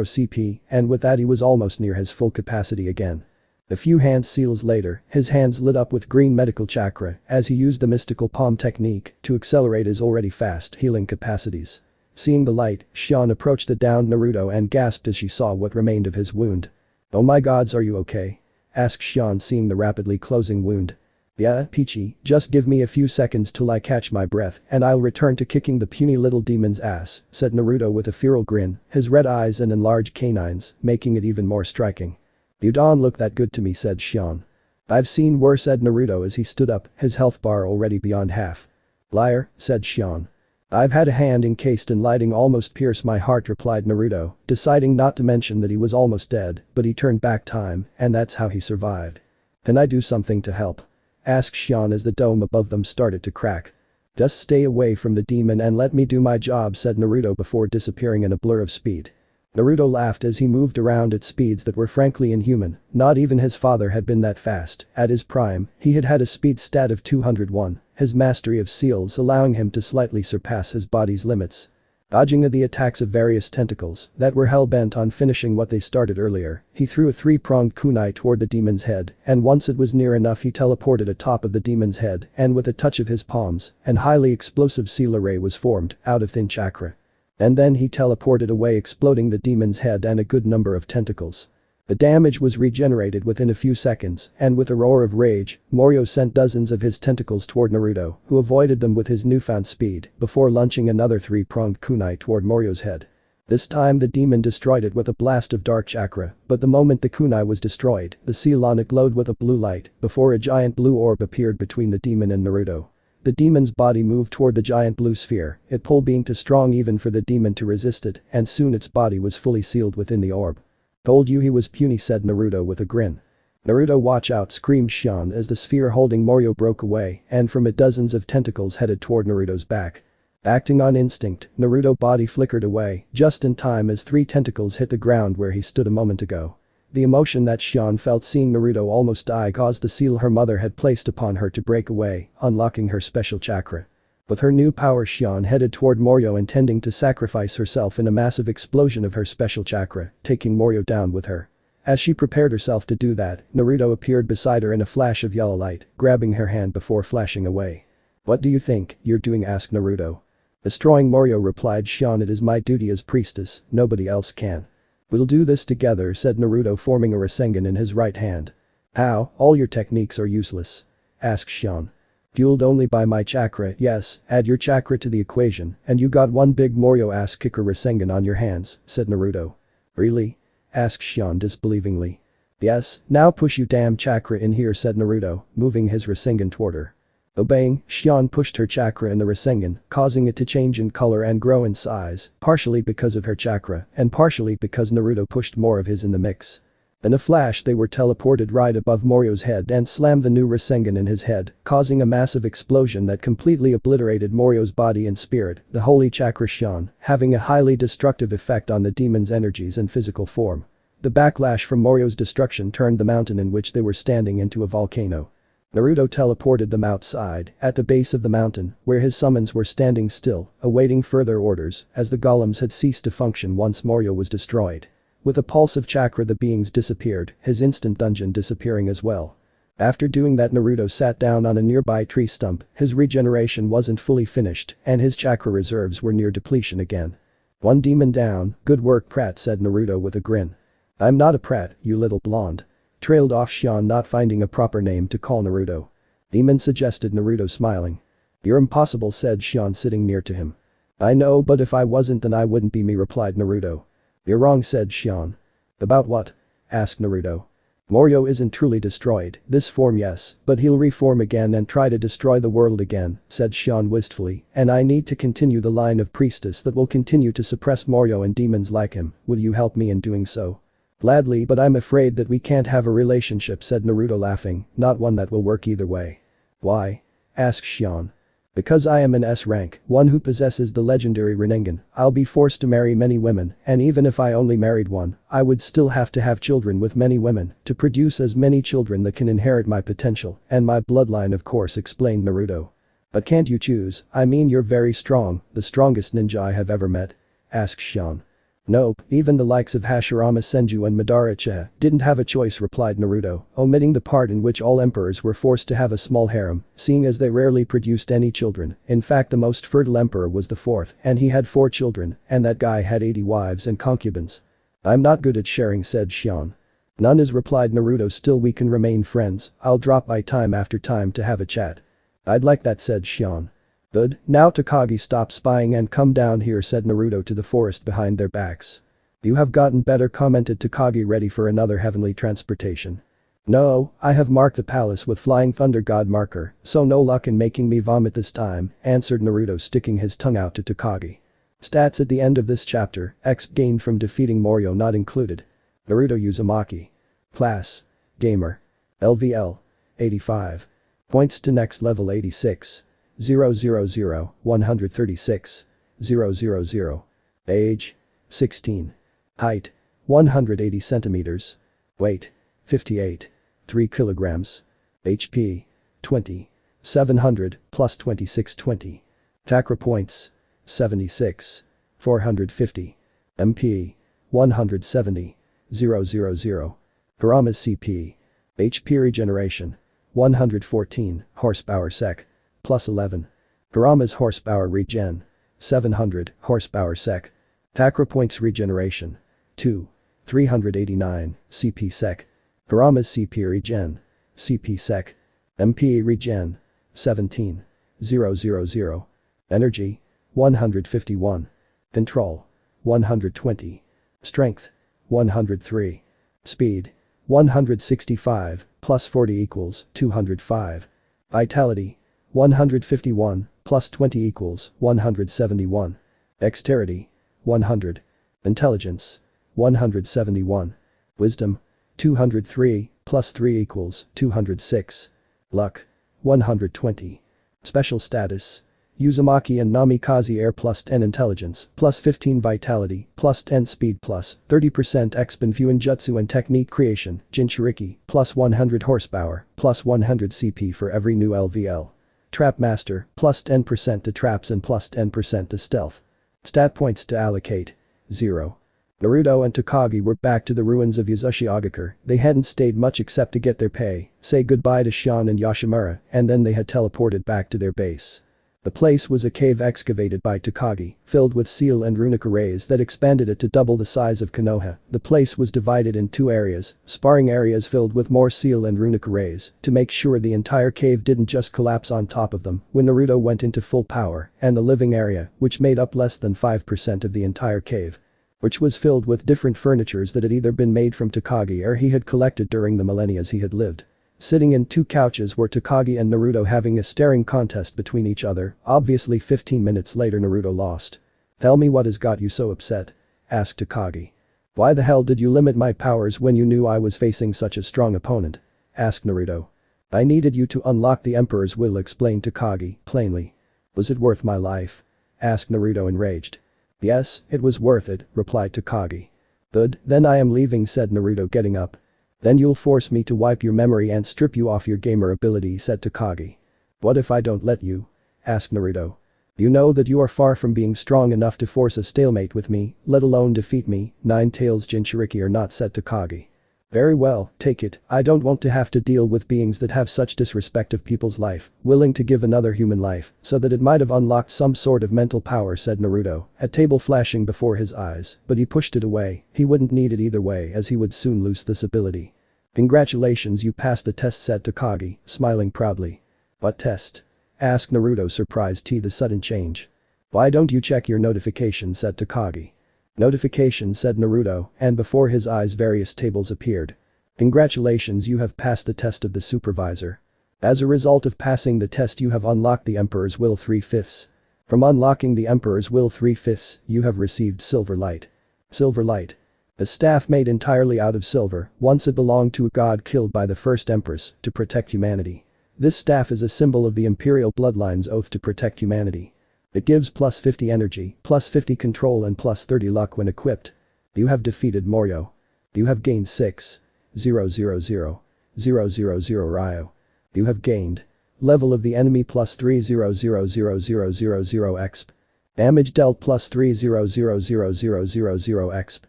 A: CP, and with that he was almost near his full capacity again. A few hand seals later, his hands lit up with green medical chakra as he used the mystical palm technique to accelerate his already fast healing capacities. Seeing the light, Shion approached the downed Naruto and gasped as she saw what remained of his wound. "Oh my gods, are you okay?" asked Shion, seeing the rapidly closing wound. "Yeah, Peachy, just give me a few seconds till I catch my breath and I'll return to kicking the puny little demon's ass," said Naruto with a feral grin, his red eyes and enlarged canines making it even more striking. "You don't look that good to me," said Shion. "I've seen worse," said Naruto as he stood up, his health bar already beyond half. Liar, said Shion. I've had a hand encased in lighting almost pierce my heart, replied Naruto, deciding not to mention that he was almost dead, but he turned back time, and that's how he survived. Can I do something to help? Asked Shion as the dome above them started to crack. Just stay away from the demon and let me do my job, said Naruto before disappearing in a blur of speed. Naruto laughed as he moved around at speeds that were frankly inhuman. Not even his father had been that fast. At his prime, he had had a speed stat of 201, his mastery of seals allowing him to slightly surpass his body's limits. Dodging the attacks of various tentacles that were hell-bent on finishing what they started earlier, he threw a three-pronged kunai toward the demon's head, and once it was near enough he teleported atop of the demon's head, and with a touch of his palms, an highly explosive seal array was formed out of thin chakra. And then he teleported away, exploding the demon's head and a good number of tentacles. The damage was regenerated within a few seconds, and with a roar of rage, Morio sent dozens of his tentacles toward Naruto, who avoided them with his newfound speed, before launching another three-pronged kunai toward Morio's head. This time the demon destroyed it with a blast of dark chakra, but the moment the kunai was destroyed, the seal on it glowed with a blue light, before a giant blue orb appeared between the demon and Naruto. The demon's body moved toward the giant blue sphere, its pull being too strong even for the demon to resist it, and soon its body was fully sealed within the orb. Told you he was puny, said Naruto with a grin. Naruto, watch out, screamed Shion as the sphere holding Morio broke away, and from it dozens of tentacles headed toward Naruto's back. Acting on instinct, Naruto's body flickered away, just in time as three tentacles hit the ground where he stood a moment ago. The emotion that Shion felt seeing Naruto almost die caused the seal her mother had placed upon her to break away, unlocking her special chakra. With her new power, Shion headed toward Morio, intending to sacrifice herself in a massive explosion of her special chakra, taking Morio down with her. As she prepared herself to do that, Naruto appeared beside her in a flash of yellow light, grabbing her hand before flashing away. What do you think you're doing? Asked Naruto. Destroying Morio, replied Shion. It is my duty as priestess, nobody else can. We'll do this together, said Naruto, forming a Rasengan in his right hand. How? All your techniques are useless? Asked Shion. Fueled only by my chakra, yes, add your chakra to the equation, and you got one big Morio ass kicker Rasengan on your hands, said Naruto. Really? Asked Shion disbelievingly. Yes, now push you damn chakra in here, said Naruto, moving his Rasengan toward her. Obeying, Shion pushed her chakra in the Rasengan, causing it to change in color and grow in size, partially because of her chakra, and partially because Naruto pushed more of his in the mix. In a flash they were teleported right above Morio's head and slammed the new Rasengan in his head, causing a massive explosion that completely obliterated Morio's body and spirit, the holy chakra Shion, having a highly destructive effect on the demon's energies and physical form. The backlash from Morio's destruction turned the mountain in which they were standing into a volcano. Naruto teleported them outside, at the base of the mountain, where his summons were standing still, awaiting further orders, as the golems had ceased to function once Morio was destroyed. With a pulse of chakra the beings disappeared, his instant dungeon disappearing as well. After doing that, Naruto sat down on a nearby tree stump. His regeneration wasn't fully finished, and his chakra reserves were near depletion again. One demon down, good work Prat, said Naruto with a grin. I'm not a prat, you little blonde. Trailed off Shion, not finding a proper name to call Naruto. Demon, suggested Naruto, smiling. You're impossible, said Shion, sitting near to him. I know, but if I wasn't then I wouldn't be me, replied Naruto. You're wrong, said Shion. About what? Asked Naruto. Morio isn't truly destroyed, this form yes, but he'll reform again and try to destroy the world again, said Shion wistfully, and I need to continue the line of priestess that will continue to suppress Morio and demons like him. Will you help me in doing so? Gladly, but I'm afraid that we can't have a relationship, said Naruto, laughing, not one that will work either way. Why? Asked Shion. Because I am an S rank, one who possesses the legendary Rinnegan, I'll be forced to marry many women, and even if I only married one, I would still have to have children with many women to produce as many children that can inherit my potential and my bloodline, of course, explained Naruto. But can't you choose? I mean, you're very strong, the strongest ninja I have ever met. Asked Shion. Nope, even the likes of Hashirama Senju and Madara Uchiha didn't have a choice, replied Naruto, omitting the part in which all emperors were forced to have a small harem, seeing as they rarely produced any children. In fact, the most fertile emperor was the fourth, and he had 4 children, and that guy had 80 wives and concubines. I'm not good at sharing, said Shion. None is, replied Naruto, still we can remain friends, I'll drop by time after time to have a chat. I'd like that, said Shion. Good, now Takagi, stop spying and come down here, said Naruto to the forest behind their backs. You have gotten better, commented Takagi, ready for another heavenly transportation. No, I have marked the palace with flying thunder god marker, so no luck in making me vomit this time, answered Naruto sticking his tongue out to Takagi. Stats at the end of this chapter, XP gained from defeating Morio not included. Naruto Uzumaki. Class. Gamer. LVL. 85. Points to next level 86. 000, 136. 000. Age. 16. Height. 180 centimeters. Weight. 58. 3 kilograms. HP. 20. 700 plus 2620. Chakra points. 76. 450. MP. 170. 000. Kurama's CP. HP regeneration. 114 horsepower sec. Plus 11. Kurama's horsepower regen. 700 horsepower sec. Chakra points regeneration. 2. 389 CP sec. Kurama's CP regen. CP sec. MP regen. 17. 000. Energy. 151. Control. 120. Strength. 103. Speed. 165 plus 40 equals 205. Vitality. 151 plus 20 equals 171. Dexterity. 100. Intelligence. 171. Wisdom. 203 plus 3 equals 206. Luck. 120. Special status. Uzumaki and Namikaze Air plus 10 intelligence, plus 15 vitality, plus 10 speed plus 30% exp in Fuinjutsu and technique creation, Jinchuriki, plus 100 horsepower, plus 100 CP for every new LVL. Trap Master, plus 10% to traps and plus 10% to stealth. Stat points to allocate. 0. Naruto and Takagi were back to the ruins of Uzushiogakure. They hadn't stayed much except to get their pay, say goodbye to Shion and Yoshimura, and then they had teleported back to their base. The place was a cave excavated by Takagi, filled with seal and runic arrays that expanded it to double the size of Konoha. The place was divided in two areas, sparring areas filled with more seal and runic arrays, to make sure the entire cave didn't just collapse on top of them when Naruto went into full power, and the living area, which made up less than 5% of the entire cave, which was filled with different furnitures that had either been made from Takagi or he had collected during the millennia he had lived. Sitting in two couches were Takagi and Naruto having a staring contest between each other. Obviously 15 minutes later Naruto lost. "Tell me what has got you so upset?" asked Takagi. "Why the hell did you limit my powers when you knew I was facing such a strong opponent?" asked Naruto. "I needed you to unlock the Emperor's will," explained Takagi, plainly. "Was it worth my life?" asked Naruto enraged. "Yes, it was worth it," replied Takagi. "Good, then I am leaving," said Naruto getting up. "Then you'll force me to wipe your memory and strip you off your gamer ability," said Takagi. "What if I don't let you?" asked Naruto. "You know that you are far from being strong enough to force a stalemate with me, let alone defeat me, Nine Tails Jinchuriki or not," said Takagi. "Very well, take it, I don't want to have to deal with beings that have such disrespect of people's life, willing to give another human life, so that it might have unlocked some sort of mental power," said Naruto, a table flashing before his eyes, but he pushed it away, he wouldn't need it either way as he would soon lose this ability. "Congratulations, you passed the test," said Takagi, smiling proudly. "What test?" asked Naruto, surprised to the sudden change. "Why don't you check your notifications?" said Takagi. "Notification," said Naruto, and before his eyes various tables appeared. "Congratulations, you have passed the test of the supervisor. As a result of passing the test you have unlocked the Emperor's Will 3/5. From unlocking the Emperor's Will 3/5, you have received Silver Light." Silver Light. A staff made entirely out of silver, once it belonged to a god killed by the first empress to protect humanity. This staff is a symbol of the imperial bloodline's oath to protect humanity. It gives plus 50 energy, plus 50 control and plus 30 luck when equipped. You have defeated Morio. You have gained 6,000,000 Ryo. You have gained level of the enemy plus 3,000,000 exp. Damage dealt plus 3,000,000 exp.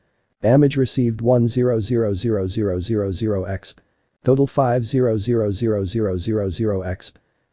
A: Damage received 1,000,000 exp. Total 5,000,000 exp.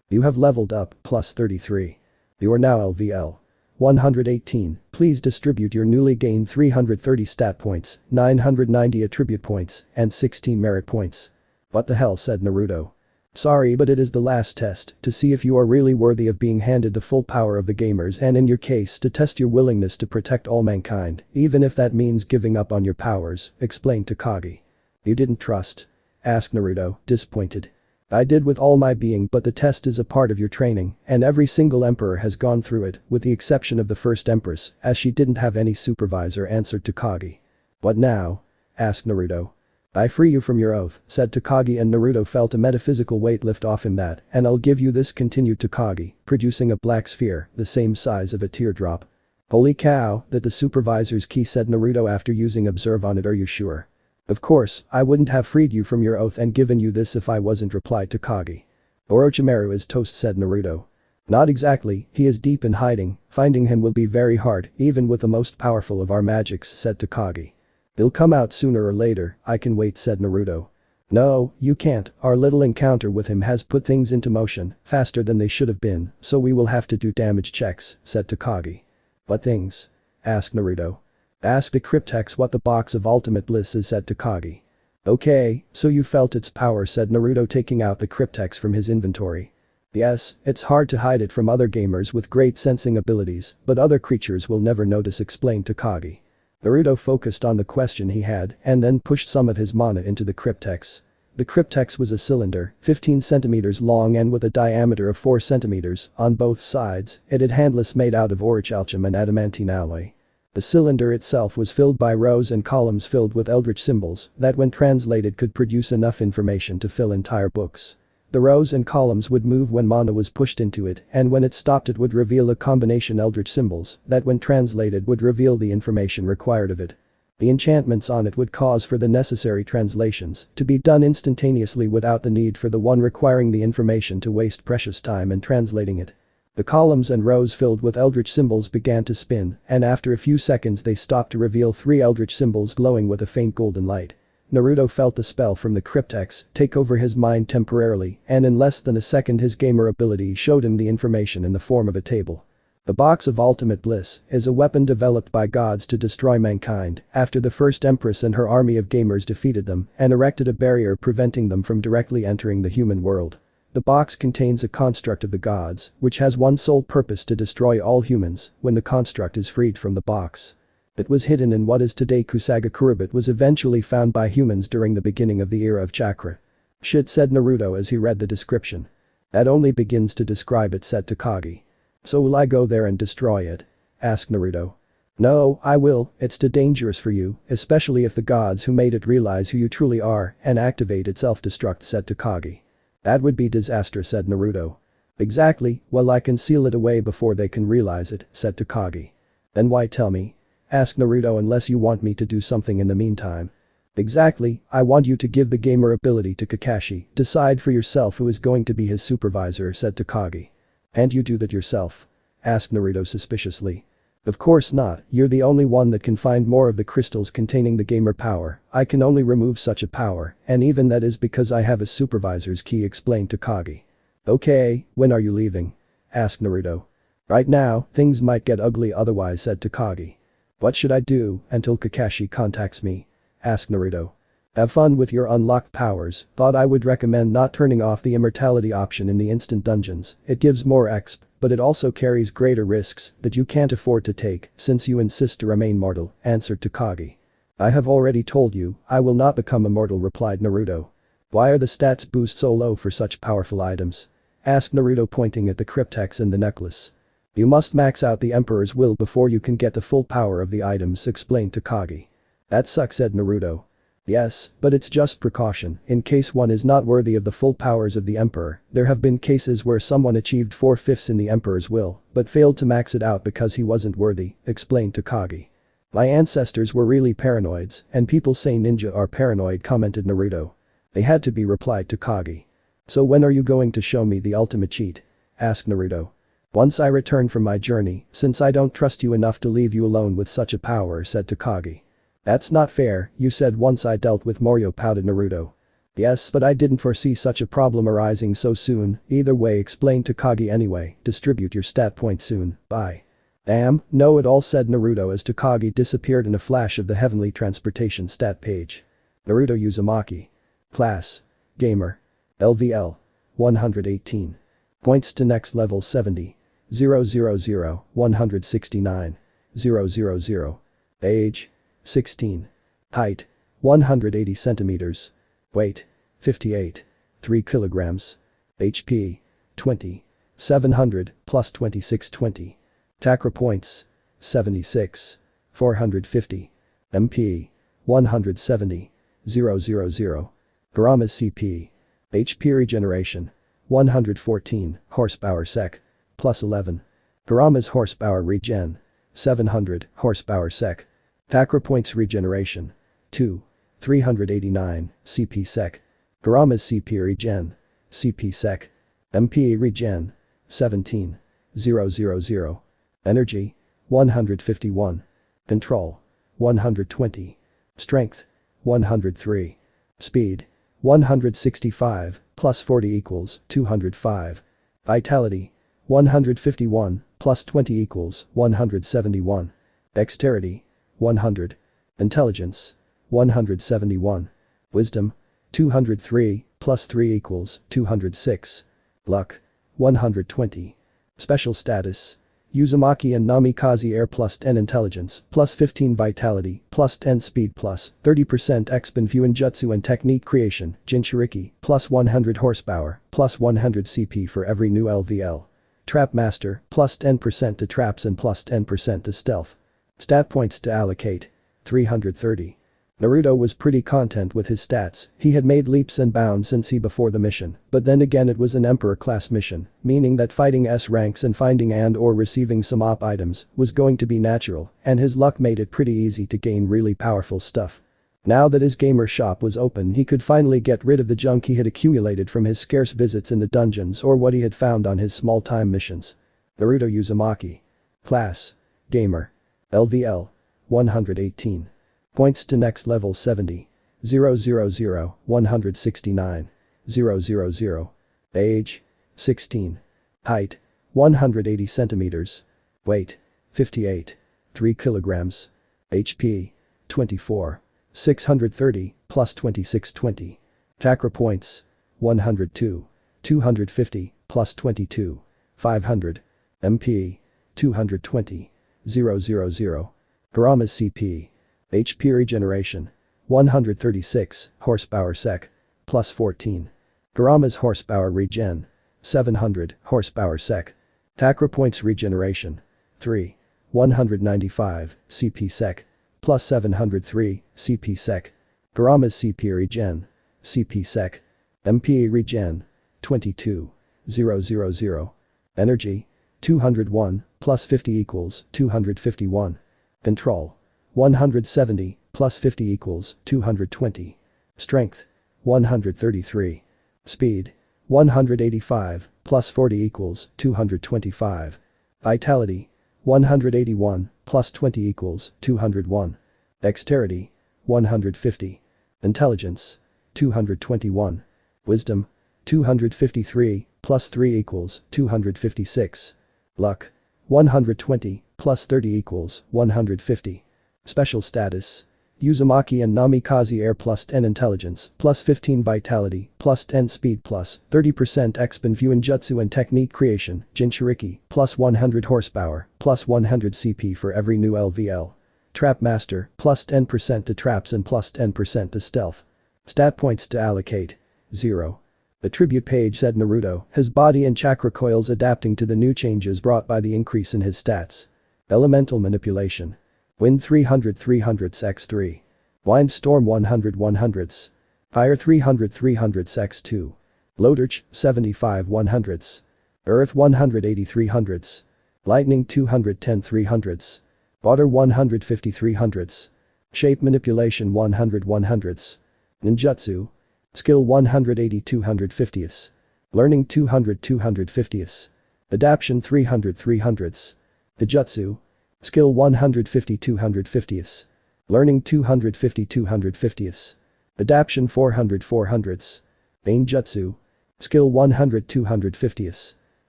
A: You have leveled up plus 33. You are now LVL 118. Please distribute your newly gained 330 stat points, 990 attribute points, and 16 merit points. "What the hell," said Naruto. "Sorry, but it is the last test to see if you are really worthy of being handed the full power of the gamers, and in your case to test your willingness to protect all mankind, even if that means giving up on your powers," explained Takagi. "You didn't trust?" asked Naruto, disappointed. I did with all my being, but the test is a part of your training, and every single emperor has gone through it, with the exception of the first empress, as she didn't have any supervisor, answered Takagi. What now? Asked Naruto. I free you from your oath, said Takagi, and Naruto felt a metaphysical weight lift off him. That, and I'll give you this, continued Takagi, producing a black sphere, the same size of a teardrop. Holy cow, that the supervisor's key, said Naruto after using observe on it. Are you sure? Of course, I wouldn't have freed you from your oath and given you this if I wasn't, replied Takagi. Orochimaru is toast, said Naruto. Not exactly, he is deep in hiding, finding him will be very hard, even with the most powerful of our magics, said Takagi. He'll come out sooner or later, I can wait, said Naruto. No, you can't, our little encounter with him has put things into motion, faster than they should have been, so we will have to do damage checks, said Takagi. What things? Asked Naruto. Ask the cryptex what the box of ultimate bliss is, said Takagi. Okay, so you felt its power, said Naruto, taking out the cryptex from his inventory. Yes, it's hard to hide it from other gamers with great sensing abilities, but other creatures will never notice, explained Takagi. Naruto focused on the question he had and then pushed some of his mana into the cryptex. The cryptex was a cylinder, 15 centimeters long and with a diameter of 4 centimeters on both sides. It had handles made out of orichalcum and adamantine alloy. The cylinder itself was filled by rows and columns filled with eldritch symbols that when translated could produce enough information to fill entire books. The rows and columns would move when mana was pushed into it, and when it stopped it would reveal a combination eldritch symbols that when translated would reveal the information required of it. The enchantments on it would cause for the necessary translations to be done instantaneously without the need for the one requiring the information to waste precious time in translating it. The columns and rows filled with eldritch symbols began to spin, and after a few seconds they stopped to reveal 3 eldritch symbols glowing with a faint golden light. Naruto felt the spell from the cryptex take over his mind temporarily, and in less than a second his gamer ability showed him the information in the form of a table. The box of ultimate bliss is a weapon developed by gods to destroy mankind after the first empress and her army of gamers defeated them and erected a barrier preventing them from directly entering the human world. The box contains a construct of the gods, which has one sole purpose: to destroy all humans when the construct is freed from the box. It was hidden in what is today Kusagakura but was eventually found by humans during the beginning of the era of chakra. Shit, said Naruto as he read the description. That only begins to describe it, said Takagi. So will I go there and destroy it? Asked Naruto. No, I will, it's too dangerous for you, especially if the gods who made it realize who you truly are and activate its self-destruct, said Takagi. That would be disaster, said Naruto. Exactly, well I can seal it away before they can realize it, said Takagi. Then why tell me? Asked Naruto. Unless you want me to do something in the meantime. Exactly, I want you to give the gamer ability to Kakashi, decide for yourself who is going to be his supervisor, said Takagi. And you do that yourself? Asked Naruto suspiciously. Of course not, you're the only one that can find more of the crystals containing the gamer power. I can only remove such a power, and even that is because I have a supervisor's key, explained Takagi. Okay, when are you leaving? Asked Naruto. Right now, things might get ugly otherwise, said Takagi. What should I do until Kakashi contacts me? Asked Naruto. Have fun with your unlocked powers, thought I would recommend not turning off the immortality option in the instant dungeons. It gives more exp, but it also carries greater risks that you can't afford to take since you insist to remain mortal, answered Takagi. I have already told you, I will not become immortal, replied Naruto. Why are the stats boost so low for such powerful items? Asked Naruto, pointing at the cryptex and the necklace. You must max out the Emperor's will before you can get the full power of the items, explained Takagi. That sucks, said Naruto. Yes, but it's just precaution, in case one is not worthy of the full powers of the Emperor. There have been cases where someone achieved 4/5 in the Emperor's will, but failed to max it out because he wasn't worthy, explained Takagi. My ancestors were really paranoids, and people say ninja are paranoid, commented Naruto. They had to be, replied Takagi. So when are you going to show me the ultimate cheat? Asked Naruto. Once I return from my journey, since I don't trust you enough to leave you alone with such a power, said Takagi. That's not fair, you said once I dealt with Morio, pouted Naruto. Yes, but I didn't foresee such a problem arising so soon. Either way, explained Takagi. Anyway, distribute your stat points soon, bye. Damn, know it all, said Naruto as Takagi disappeared in a flash of the heavenly transportation stat page. Naruto Uzumaki. Class. Gamer. LVL. 118. Points to next level 70. 000, 169. 000. Age. 16. Height. 180 centimeters. Weight. 58. 3 kilograms. HP. 20. 700 plus 2620. Chakra points. 76. 450. MP. 170. 000. Kurama's CP. HP regeneration. 114 horsepower sec. Plus 11. Kurama's horsepower regen. 700 horsepower sec. Chakra points regeneration. 2. 389 CP sec. Kurama's CP regen. CP sec. MP regen. 17. 000. Energy. 151. Control. 120. Strength. 103. Speed. 165 plus 40 equals 205. Vitality. 151 plus 20 equals 171. Dexterity. 100. Intelligence. 171. Wisdom. 203 plus 3 equals 206. Luck. 120. Special status. Uzumaki and Namikaze Air plus 10 intelligence, plus 15 vitality, plus 10 speed plus 30% exp Fuinjutsu and technique creation, Jinchuriki, plus 100 horsepower, plus 100 CP for every new LVL. Trap master, plus 10% to traps and plus 10% to stealth. Stat points to allocate. 330. Naruto was pretty content with his stats, he had made leaps and bounds since he before the mission, but then again it was an Emperor class mission, meaning that fighting S ranks and finding and or receiving some op items was going to be natural, and his luck made it pretty easy to gain really powerful stuff. Now that his gamer shop was open he could finally get rid of the junk he had accumulated from his scarce visits in the dungeons or what he had found on his small time missions. Naruto Uzumaki. Class. Gamer. LVL. 118. Points to next level 70. 000, 169. 000. Age. 16. Height. 180 centimeters. Weight. 58. 3 kilograms. HP. 24. 630 plus 2620. Chakra points. 102. 250 plus 22. 500. MP. 220. 000. Kurama's CP. HP regeneration. 136 horsepower sec. Plus 14. Kurama's horsepower regen. 700 horsepower sec. Chakra points regeneration. 3. 195 CP sec. Plus 703 CP sec. Kurama's CP regen. CP sec. MP regen. 22. 000. Energy. 201 plus 50 equals 251. Control. 170 plus 50 equals 220. Strength. 133. Speed. 185 plus 40 equals 225. Vitality. 181 plus 20 equals 201. Dexterity. 150. Intelligence. 221. Wisdom. 253 plus 3 equals 256. Luck. 120 plus 30 equals 150. Special status. Uzumaki and Namikaze Air plus 10 intelligence, plus 15 vitality, plus 10 speed plus 30% exp Fuinjutsu and technique creation, Jinchuriki, plus 100 horsepower, plus 100 CP for every new LVL. Trap master, plus 10% to traps and plus 10% to stealth. Stat points to allocate. 0. The tribute page said Naruto, his body and chakra coils adapting to the new changes brought by the increase in his stats. Elemental manipulation. Wind 300 300s x3. Wind storm 100 100s. Fire 300 300s x2. Loaderch 75 100s. Earth 180 300s. Lightning 210 300s. Water 150 300s. Shape manipulation 100 100s. Ninjutsu. Skill 180 250s. Learning 200 250s. Adaption 300 300s. Dijutsu. Skill 150 250s. Learning 250 250s. Adaption 400 400s. Bainjutsu. Skill 100 250s.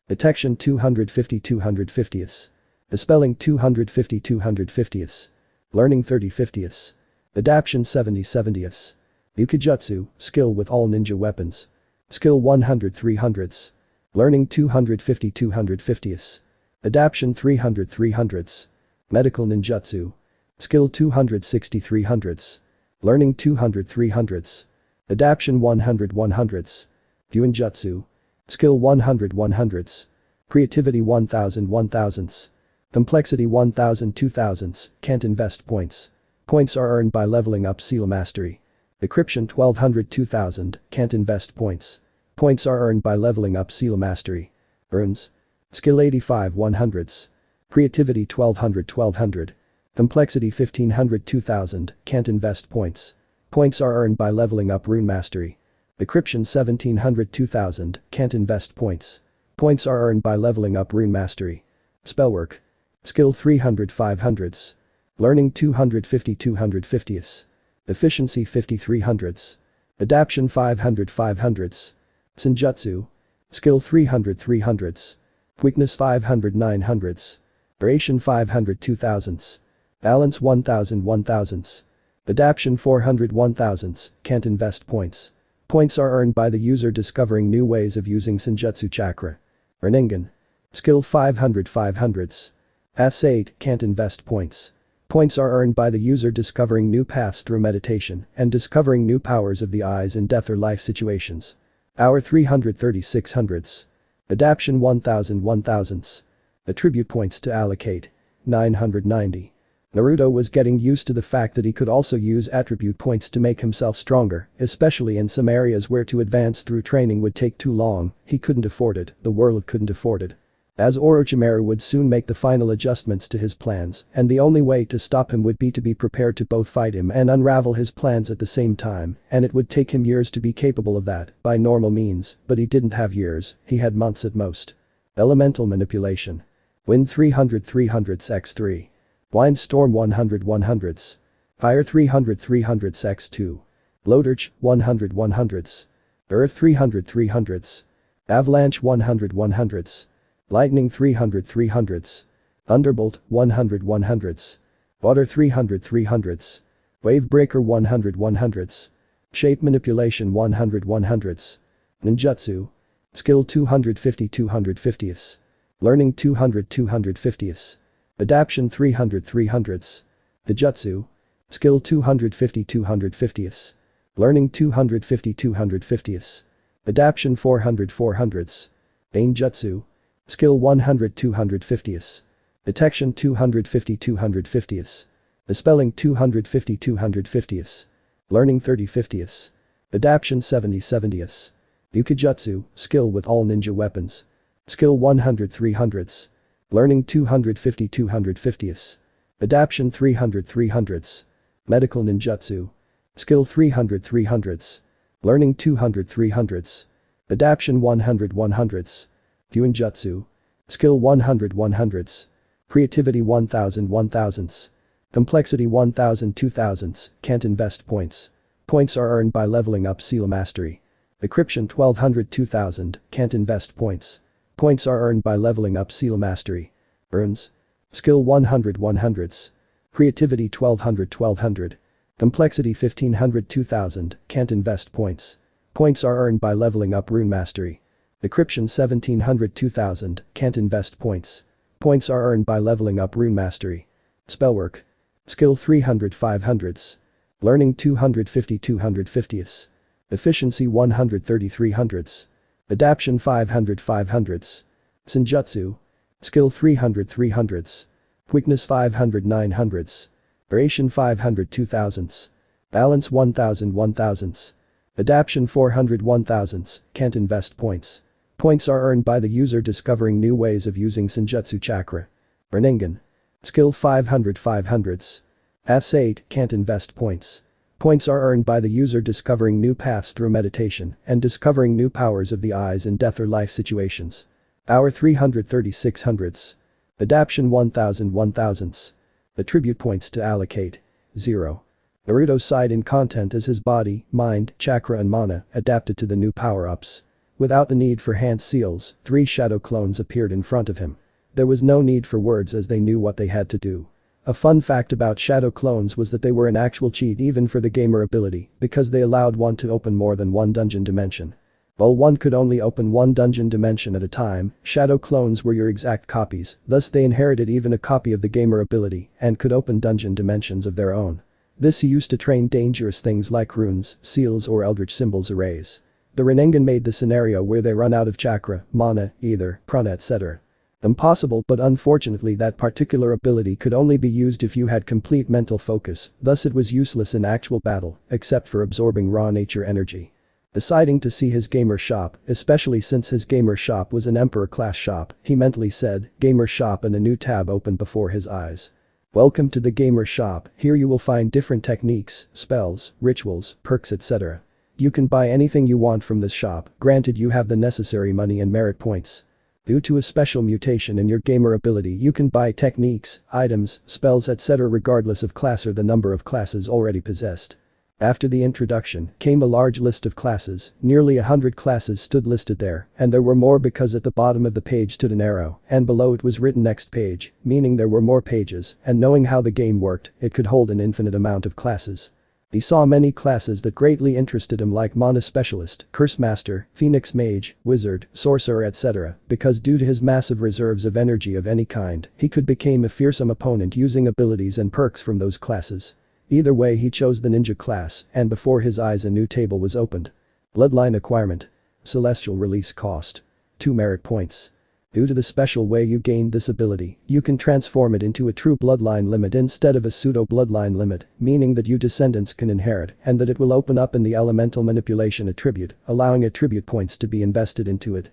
A: Detection 250 250s. Dispelling 250 250s. Learning 30 50s. Adaption 70 70s. Ukijutsu, skill with all ninja weapons. Skill 100 300s. Learning 250 250s. Adaption 300 300s. Medical ninjutsu. Skill 260 300s. Learning 200 300s. Adaption 100 100s. Jutsu. Skill 100 100s. Creativity 1000 1000s. Complexity 1000 2000s, can't invest points. Points are earned by leveling up seal mastery. Decryption 1200 2000, can't invest points. Points are earned by leveling up seal mastery. Earns. Skill 85 100s. Creativity 1200 1200. Complexity 1500 2000, can't invest points. Points are earned by leveling up rune mastery. Decryption 1700 2000, can't invest points. Points are earned by leveling up rune mastery. Spellwork. Skill 300 500s. Learning 250 250s. Efficiency 5300s. Adaption 500 500s. Senjutsu. Skill 300 300s. Weakness 500 900s. Duration 500 2000s. Balance 1000 1000s. Adaption 400 1000s, can't invest points. Points are earned by the user discovering new ways of using Senjutsu chakra. Rinnegan. Skill 500 500s. Pass 8, can't invest points. Points are earned by the user discovering new paths through meditation and discovering new powers of the eyes in death or life situations. Power 330 600s. Adaption 1000 1000s. Attribute points to allocate. 990. Naruto was getting used to the fact that he could also use attribute points to make himself stronger, especially in some areas where to advance through training would take too long. He couldn't afford it, the world couldn't afford it. As Orochimaru would soon make the final adjustments to his plans, and the only way to stop him would be to be prepared to both fight him and unravel his plans at the same time, and it would take him years to be capable of that, by normal means, but he didn't have years, he had months at most. Elemental manipulation. Wind 300 300s x3. Wind storm 100 100s. Fire 300 300s x2. Loaderch 100 100s. Earth 300 300s. Avalanche 100 100s. Lightning 300 300s. Thunderbolt 100 100s. Water 300 300s. Wave breaker 100 100s. Shape manipulation 100 100s. Ninjutsu. Skill 250 250s. Learning 200 250s. Adaption 300 300s. Dijutsu. Skill 250 250s. Learning 250 250s. Adaption 400 400s. Bainjutsu. Skill 100 250s. Detection 250 250s. Dispelling 250 250s. Learning 30 50s. Adaption 70 70s. Ukijutsu, skill with all ninja weapons. Skill 100 300s. Learning 250 250s. Adaption 300 300s. Medical ninjutsu. Skill 300 300s. Learning 200 300s. Adaption 100 100s. Fuinjutsu. Skill 100 100s. Creativity 1000 1000s. Complexity 1000 2000s, can't invest points. Points are earned by leveling up seal mastery. Decryption 1200 2000, can't invest points. Points are earned by leveling up seal mastery. Earns. Skill 100 100s. Creativity 1200 1200. Complexity 1500 2000, can't invest points. Points are earned by leveling up rune mastery. Decryption 1700 2000, can't invest points. Points are earned by leveling up rune mastery. Spellwork. Skill 300 500s. Learning 250 250s. Efficiency 130 300s. Adaption 500 500s. Senjutsu. Skill 300 300s. Weakness 500 900s. Duration 500 2000s. Balance 1000 1000s. Adaption 400 1000s, can't invest points. Points are earned by the user discovering new ways of using Senjutsu chakra. Rinnegan. Skill 500 500s. Pass 8, can't invest points. Points are earned by the user discovering new paths through meditation and discovering new powers of the eyes in death or life situations. Power 330 600s. Adaption 1000 1000s. Attribute points to allocate. 0. Naruto's side in content is his body, mind, chakra and mana adapted to the new power-ups. Without the need for hand seals, 3 shadow clones appeared in front of him. There was no need for words as they knew what they had to do. A fun fact about shadow clones was that they were an actual cheat even for the gamer ability because they allowed one to open more than one dungeon dimension. While one could only open one dungeon dimension at a time, shadow clones were your exact copies, thus they inherited even a copy of the gamer ability and could open dungeon dimensions of their own. This he used to train dangerous things like runes, seals or eldritch symbols arrays. The Rinnegan made the scenario where they run out of chakra, mana, ether, prana etc. Impossible, but unfortunately that particular ability could only be used if you had complete mental focus, thus it was useless in actual battle, except for absorbing raw nature energy. Deciding to see his gamer shop, especially since his gamer shop was an emperor class shop, he mentally said, gamer shop, and a new tab opened before his eyes. Welcome to the gamer shop, here you will find different techniques, spells, rituals, perks etc. You can buy anything you want from this shop, granted you have the necessary money and merit points. Due to a special mutation in your gamer ability you can buy techniques, items, spells etc. regardless of class or the number of classes already possessed. After the introduction came a large list of classes, nearly 100 classes stood listed there, and there were more because at the bottom of the page stood an arrow, and below it was written next page, meaning there were more pages, and knowing how the game worked, it could hold an infinite amount of classes. He saw many classes that greatly interested him like Mana Specialist, Curse Master, Phoenix Mage, Wizard, Sorcerer etc. because due to his massive reserves of energy of any kind, he could become a fearsome opponent using abilities and perks from those classes. Either way he chose the ninja class, and before his eyes a new table was opened. Bloodline acquirement. Celestial release cost. 2 merit points. Due to the special way you gained this ability, you can transform it into a true bloodline limit instead of a pseudo-bloodline limit, meaning that your descendants can inherit and that it will open up in the elemental manipulation attribute, allowing attribute points to be invested into it.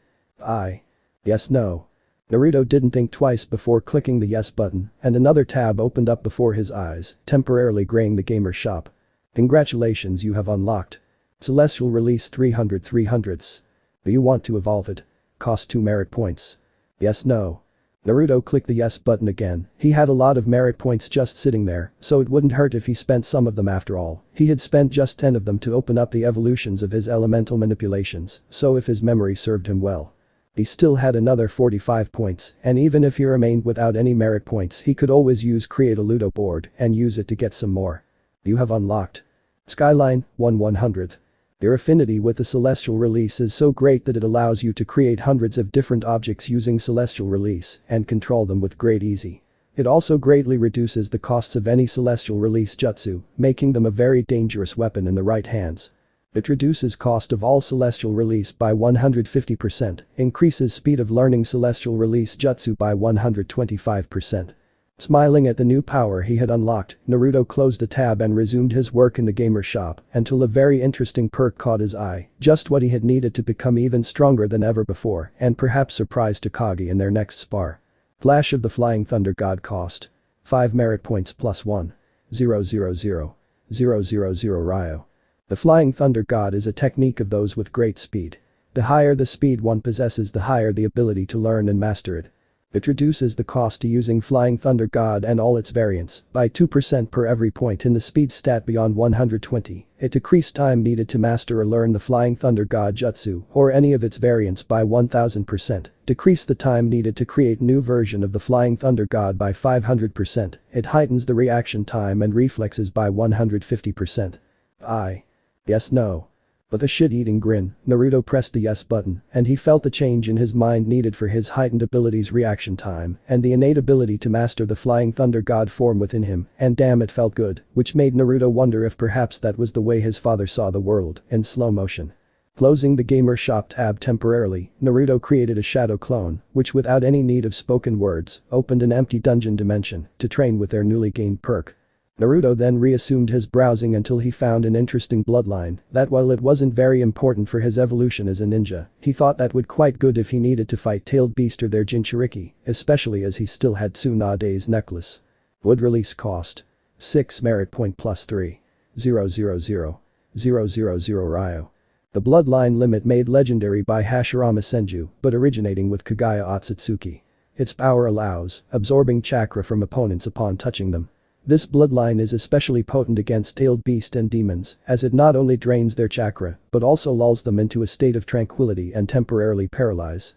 A: Yes, no. Naruto didn't think twice before clicking the yes button, and another tab opened up before his eyes, temporarily graying the gamer shop. Congratulations, you have unlocked Celestial Release 300/300s. Do you want to evolve it? Cost 2 merit points. Yes, no. Naruto clicked the yes button again, he had a lot of merit points just sitting there, so it wouldn't hurt if he spent some of them after all. He had spent just 10 of them to open up the evolutions of his elemental manipulations, so if his memory served him well. He still had another 45 points, and even if he remained without any merit points he could always create a Ludo board and use it to get some more. You have unlocked Skyline 1/100th. Your affinity with the Celestial Release is so great that it allows you to create hundreds of different objects using Celestial Release and control them with great ease. It also greatly reduces the costs of any Celestial Release jutsu, making them a very dangerous weapon in the right hands. It reduces cost of all Celestial Release by 150%, increases speed of learning Celestial Release jutsu by 125%. Smiling at the new power he had unlocked, Naruto closed the tab and resumed his work in the gamer shop until a very interesting perk caught his eye, just what he had needed to become even stronger than ever before and perhaps surprise Takagi in their next spar. Flash of the Flying Thunder God cost 5 merit points plus 1. 000. Ryo. The Flying Thunder God is a technique of those with great speed. The higher the speed one possesses, the higher the ability to learn and master it. It reduces the cost to using Flying Thunder God and all its variants by 2% per every point in the speed stat beyond 120. It decreased time needed to master or learn the Flying Thunder God jutsu or any of its variants by 1000%. Decrease the time needed to create new version of the Flying Thunder God by 500%. It heightens the reaction time and reflexes by 150%. Yes, no. With a shit-eating grin, Naruto pressed the yes button and he felt the change in his mind needed for his heightened ability's reaction time and the innate ability to master the Flying Thunder God form within him, and damn, it felt good, which made Naruto wonder if perhaps that was the way his father saw the world, in slow motion. Closing the gamer shop tab temporarily, Naruto created a shadow clone, which without any need of spoken words, opened an empty dungeon dimension to train with their newly gained perk. Naruto then reassumed his browsing until he found an interesting bloodline that, while it wasn't very important for his evolution as a ninja, he thought that would quite good if he needed to fight Tailed Beast or their Jinchuriki, especially as he still had Tsunade's necklace. Would release cost 6 merit point plus 3. 000. Ryo. The bloodline limit made legendary by Hashirama Senju, but originating with Kaguya Otsutsuki. Its power allows absorbing chakra from opponents upon touching them. This bloodline is especially potent against Tailed Beast and demons, as it not only drains their chakra, but also lulls them into a state of tranquility and temporarily paralyze.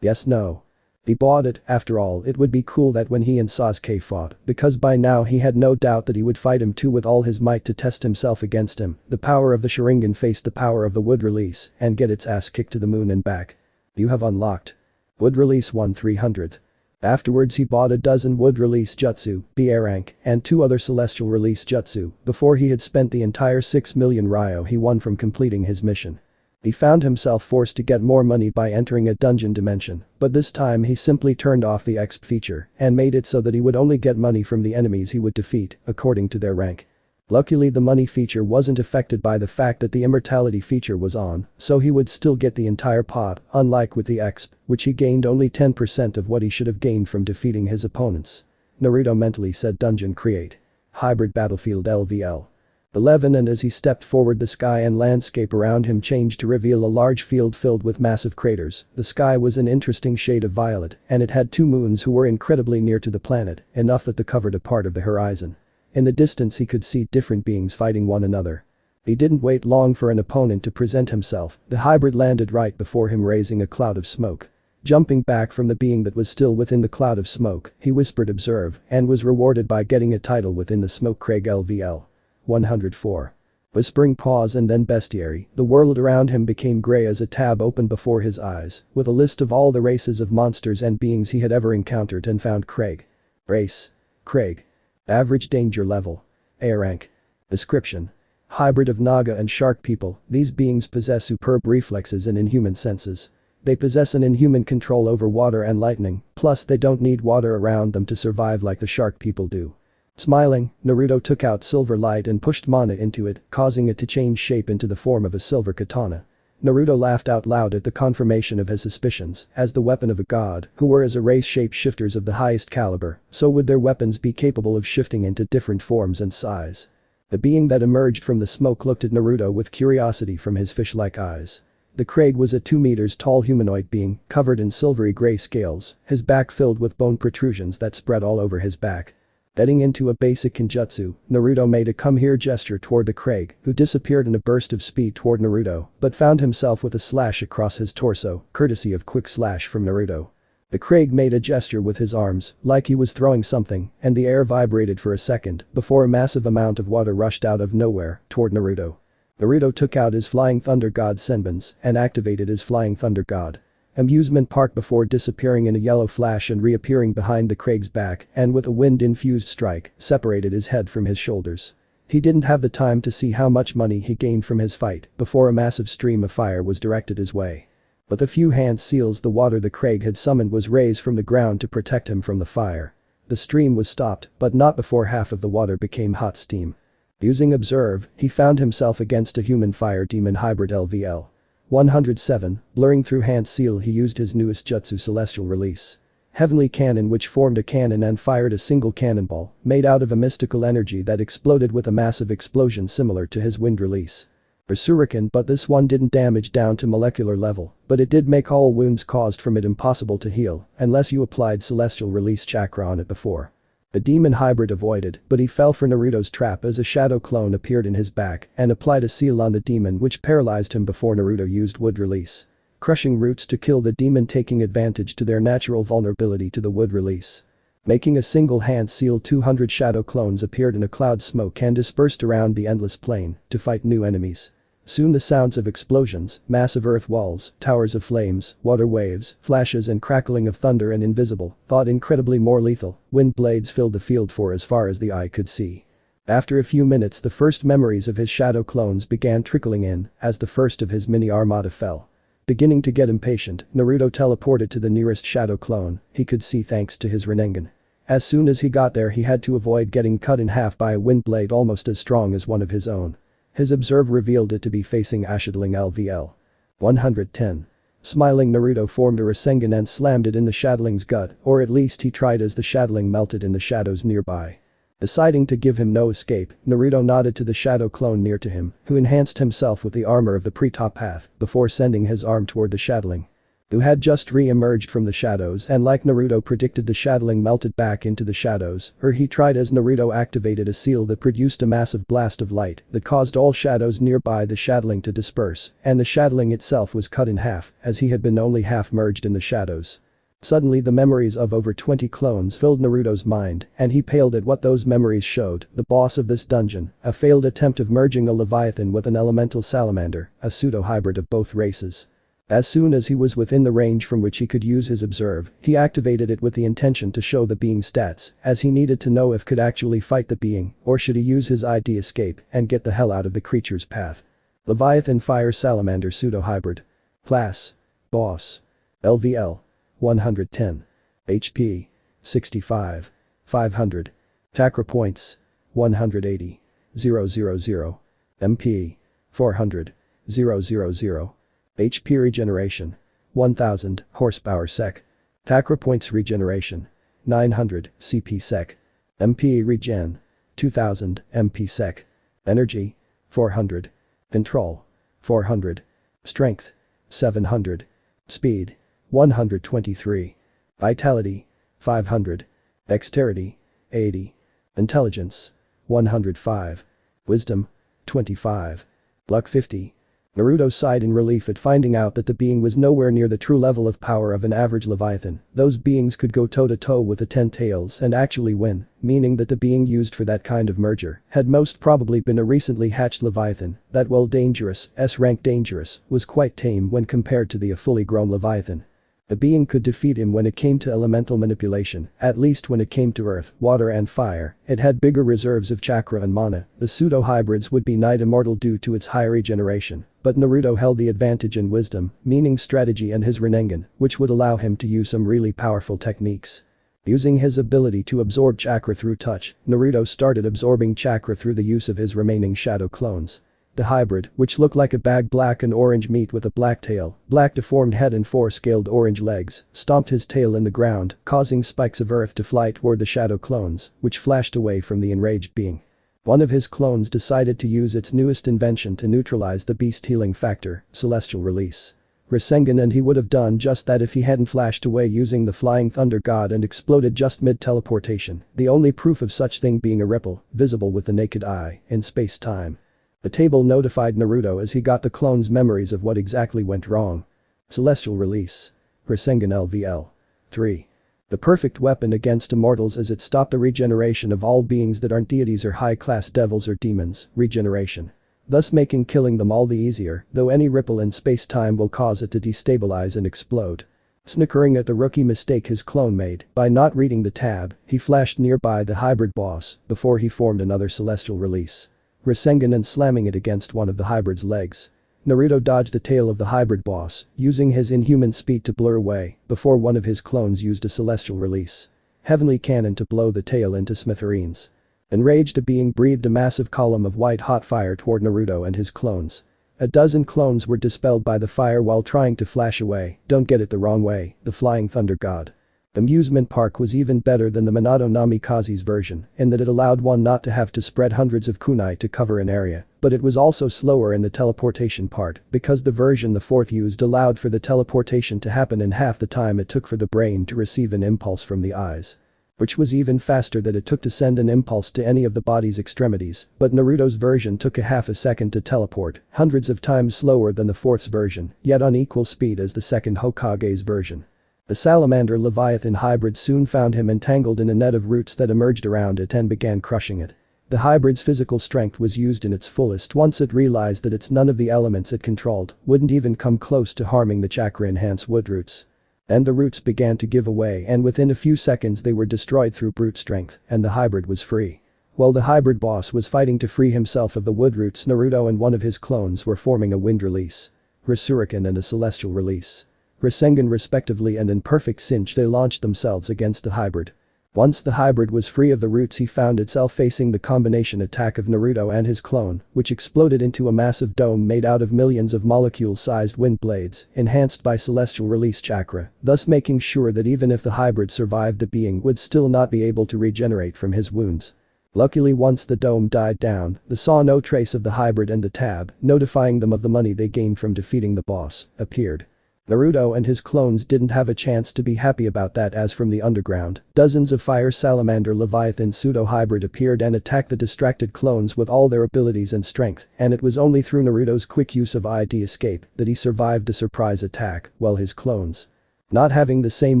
A: Yes, no. He bought it, after all it would be cool that when he and Sasuke fought, because by now he had no doubt that he would fight him too with all his might to test himself against him, the power of the Sharingan faced the power of the wood release and get its ass kicked to the moon and back. You have unlocked Wood Release 1/300. Afterwards he bought a dozen wood release jutsu, BA rank, and 2 other celestial release jutsu before he had spent the entire 6 million ryo he won from completing his mission. He found himself forced to get more money by entering a dungeon dimension, but this time he simply turned off the exp feature and made it so that he would only get money from the enemies he would defeat, according to their rank. Luckily the money feature wasn't affected by the fact that the immortality feature was on, so he would still get the entire pot, unlike with the exp, which he gained only 10% of what he should have gained from defeating his opponents. Naruto mentally said dungeon create. Hybrid battlefield LVL. 11 And as he stepped forward the sky and landscape around him changed to reveal a large field filled with massive craters. The sky was an interesting shade of violet and it had 2 moons who were incredibly near to the planet, enough that they covered a part of the horizon. In the distance he could see different beings fighting one another. He didn't wait long for an opponent to present himself, the hybrid landed right before him raising a cloud of smoke. Jumping back from the being that was still within the cloud of smoke, he whispered observe and was rewarded by getting a title within the smoke Craig LVL. 104. Whispering pause and then bestiary, the world around him became grey as a tab opened before his eyes, with a list of all the races of monsters and beings he had ever encountered and found Craig. Race. Craig. Average danger level. A rank. Description. Hybrid of Naga and shark people, these beings possess superb reflexes and inhuman senses. They possess an inhuman control over water and lightning, plus they don't need water around them to survive like the shark people do. Smiling, Naruto took out silver light and pushed mana into it, causing it to change shape into the form of a silver katana. Naruto laughed out loud at the confirmation of his suspicions, as the weapon of a god, who were as a race shapeshifters of the highest caliber, so would their weapons be capable of shifting into different forms and size. The being that emerged from the smoke looked at Naruto with curiosity from his fish-like eyes. The Craig was a 2 meters tall humanoid being, covered in silvery gray scales, his back filled with bone protrusions that spread all over his back. Getting into a basic kinjutsu, Naruto made a come here gesture toward the Craig, who disappeared in a burst of speed toward Naruto, but found himself with a slash across his torso, courtesy of quick slash from Naruto. The Craig made a gesture with his arms, like he was throwing something, and the air vibrated for a second before a massive amount of water rushed out of nowhere toward Naruto. Naruto took out his Flying Thunder God Senbons and activated his Flying Thunder God. Amusement park before disappearing in a yellow flash and reappearing behind the Craig's back and with a wind-infused strike, separated his head from his shoulders. He didn't have the time to see how much money he gained from his fight before a massive stream of fire was directed his way. With a few hand seals the water the Craig had summoned was raised from the ground to protect him from the fire. The stream was stopped, but not before half of the water became hot steam. Using observe, he found himself against a human fire demon hybrid LVL. 107, blurring through hand seal he used his newest jutsu celestial release. Heavenly cannon which formed a cannon and fired a single cannonball, made out of a mystical energy that exploded with a massive explosion similar to his wind release. Shuriken, but this one didn't damage down to molecular level, but it did make all wounds caused from it impossible to heal, unless you applied celestial release chakra on it before. The demon hybrid avoided, but he fell for Naruto's trap as a shadow clone appeared in his back and applied a seal on the demon which paralyzed him before Naruto used wood release. Crushing roots to kill the demon taking advantage to their natural vulnerability to the wood release. Making a single hand seal 200 shadow clones appeared in a cloud smoke and dispersed around the endless plain to fight new enemies. Soon the sounds of explosions, massive earth walls, towers of flames, water waves, flashes and crackling of thunder and invisible, thought incredibly more lethal, wind blades filled the field for as far as the eye could see. After a few minutes the first memories of his shadow clones began trickling in as the first of his mini armada fell. Beginning to get impatient, Naruto teleported to the nearest shadow clone he could see thanks to his Rinnegan. As soon as he got there he had to avoid getting cut in half by a wind blade almost as strong as one of his own. His observe revealed it to be facing Ashidling LVL. 110. Smiling Naruto formed a Rasengan and slammed it in the Shadowling's gut, or at least he tried as the Shadowling melted in the shadows nearby. Deciding to give him no escape, Naruto nodded to the shadow clone near to him, who enhanced himself with the armor of the pre-top path before sending his arm toward the Shadowling. Who had just re-emerged from the shadows and like Naruto predicted the Shadowling melted back into the shadows, or he tried as Naruto activated a seal that produced a massive blast of light that caused all shadows nearby the Shadowling to disperse, and the Shadowling itself was cut in half as he had been only half merged in the shadows. Suddenly the memories of over 20 clones filled Naruto's mind and he paled at what those memories showed, the boss of this dungeon, a failed attempt of merging a Leviathan with an elemental salamander, a pseudo-hybrid of both races. As soon as he was within the range from which he could use his observe, he activated it with the intention to show the being's stats, as he needed to know if could actually fight the being, or should he use his ID escape and get the hell out of the creature's path. Leviathan Fire Salamander Pseudo-Hybrid. Class. Boss. LVL. 110. HP. 65. 500. Chakra points. 180. 000. MP. 400. 000. HP regeneration. 1000 horsepower sec. Chakra points regeneration. 900 CP sec. MP regen. 2000 MP sec. Energy. 400. Control. 400. Strength. 700. Speed. 123. Vitality. 500. Dexterity. 80. Intelligence. 105. Wisdom. 25. Luck 50. Naruto sighed in relief at finding out that the being was nowhere near the true level of power of an average Leviathan. Those beings could go toe-to-toe with the 10 tails and actually win, meaning that the being used for that kind of merger had most probably been a recently hatched Leviathan that, while dangerous, S-rank dangerous, was quite tame when compared to the fully grown Leviathan. The being could defeat him when it came to elemental manipulation, at least when it came to earth, water and fire. It had bigger reserves of chakra and mana. The pseudo-hybrids would be nigh immortal due to its high regeneration, but Naruto held the advantage in wisdom, meaning strategy, and his Rinnegan, which would allow him to use some really powerful techniques. Using his ability to absorb chakra through touch, Naruto started absorbing chakra through the use of his remaining shadow clones. The hybrid, which looked like a bag black and orange meat with a black tail, black deformed head and 4 scaled orange legs, stomped his tail in the ground, causing spikes of earth to fly toward the shadow clones, which flashed away from the enraged being. One of his clones decided to use its newest invention to neutralize the beast healing factor, Celestial Release. Rasengan, and he would have done just that if he hadn't flashed away using the Flying Thunder God and exploded just mid-teleportation, the only proof of such thing being a ripple, visible with the naked eye, in space-time. The table notified Naruto as he got the clone's memories of what exactly went wrong. Celestial Release. Rasengan LVL. 3. The perfect weapon against immortals, as it stopped the regeneration of all beings that aren't deities or high-class devils or demons, regeneration. Thus making killing them all the easier, though any ripple in space-time will cause it to destabilize and explode. Snickering at the rookie mistake his clone made by not reading the tab, he flashed nearby the hybrid boss before he formed another Celestial Release. Rasengan and slamming it against one of the hybrid's legs. Naruto dodged the tail of the hybrid boss, using his inhuman speed to blur away before one of his clones used a Celestial Release. Heavenly Cannon to blow the tail into smithereens. Enraged, the being breathed a massive column of white-hot fire toward Naruto and his clones. A dozen clones were dispelled by the fire while trying to flash away. Don't get it the wrong way, the Flying Thunder God. The amusement park was even better than the Minato Namikaze's version in that it allowed one not to have to spread hundreds of kunai to cover an area, but it was also slower in the teleportation part because the version the fourth used allowed for the teleportation to happen in half the time it took for the brain to receive an impulse from the eyes. Which was even faster than it took to send an impulse to any of the body's extremities, but Naruto's version took a half a second to teleport, hundreds of times slower than the fourth's version, yet on equal speed as the second Hokage's version. The salamander Leviathan hybrid soon found him entangled in a net of roots that emerged around it and began crushing it. The hybrid's physical strength was used in its fullest once it realized that none of the elements it controlled wouldn't even come close to harming the chakra-enhanced wood roots. And the roots began to give away, and within a few seconds they were destroyed through brute strength, and the hybrid was free. While the hybrid boss was fighting to free himself of the wood roots, Naruto and one of his clones were forming a wind release. Rasengan and a Celestial Release. Rasengan respectively, and in perfect sync they launched themselves against the hybrid. Once the hybrid was free of the roots, he found itself facing the combination attack of Naruto and his clone, which exploded into a massive dome made out of millions of molecule-sized wind blades, enhanced by Celestial Release chakra, thus making sure that even if the hybrid survived, the being would still not be able to regenerate from his wounds. Luckily, once the dome died down, they saw no trace of the hybrid, and the tab, notifying them of the money they gained from defeating the boss, appeared. Naruto and his clones didn't have a chance to be happy about that, as from the underground, dozens of fire salamander Leviathan pseudo-hybrid appeared and attacked the distracted clones with all their abilities and strength, and it was only through Naruto's quick use of ID escape that he survived the surprise attack, while his clones, not having the same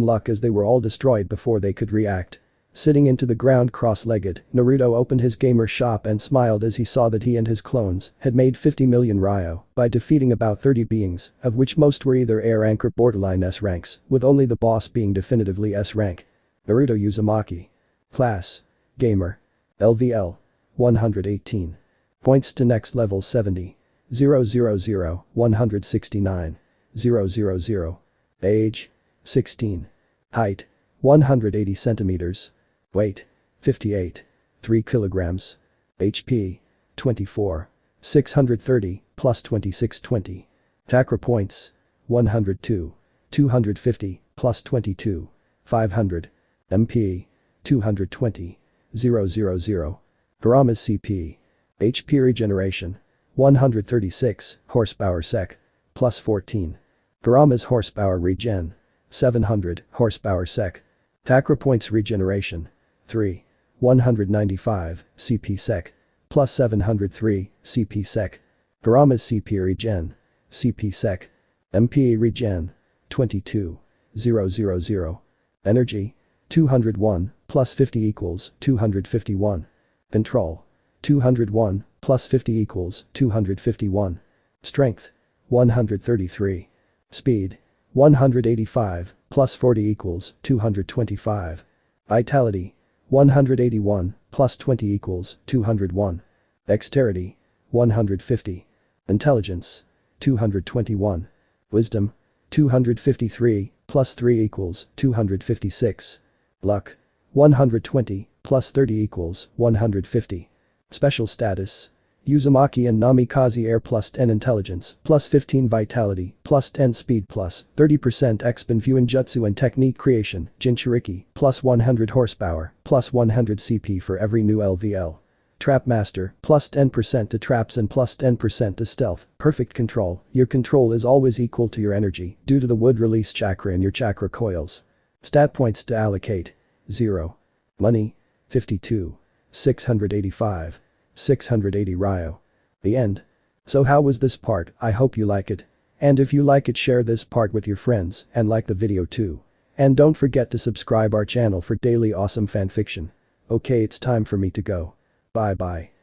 A: luck as they were all destroyed before they could react. Sitting into the ground cross-legged, Naruto opened his gamer shop and smiled as he saw that he and his clones had made 50 million Ryo by defeating about 30 beings, of which most were either A rank or borderline S ranks, with only the boss being definitively S rank. Naruto Uzumaki. Class. Gamer. LVL. 118. Points to next level 70. 000, 169. 000. Age. 16. Height. 180 centimeters. Weight. 58. 3 kilograms. HP. 24. 630, plus 2620. Chakra points. 102. 250, plus 22. 500. MP. 220. 000. Kurama's CP. HP regeneration. 136, horsepower sec. Plus 14. Kurama's horsepower regen. 700, horsepower sec. Chakra points regeneration. 3. 195, CP sec. Plus 703, CP sec. Kurama's CP regen. CP sec. MP regen. 22. 000. Energy. 201, plus 50 equals 251. Control. 201, plus 50 equals 251. Strength. 133. Speed. 185, plus 40 equals 225. Vitality. 181, plus 20 equals 201. Dexterity. 150. Intelligence. 221. Wisdom. 253, plus 3 equals 256. Luck. 120, plus 30 equals 150. Special status. Uzumaki and Namikaze Air plus 10 intelligence, plus 15 vitality, plus 10 speed plus 30% exp Fuinjutsu and technique creation, Jinchuriki, plus 100 horsepower, plus 100 CP for every new LVL. Trap Master, plus 10% to traps and plus 10% to stealth. Perfect control. Your control is always equal to your energy due to the wood release chakra in your chakra coils. Stat points to allocate. 0. Money. 52. 685. 680 Ryo. The end. So how was this part? I hope you like it. And if you like it, share this part with your friends and like the video too. And don't forget to subscribe our channel for daily awesome fanfiction. Okay, it's time for me to go. Bye bye.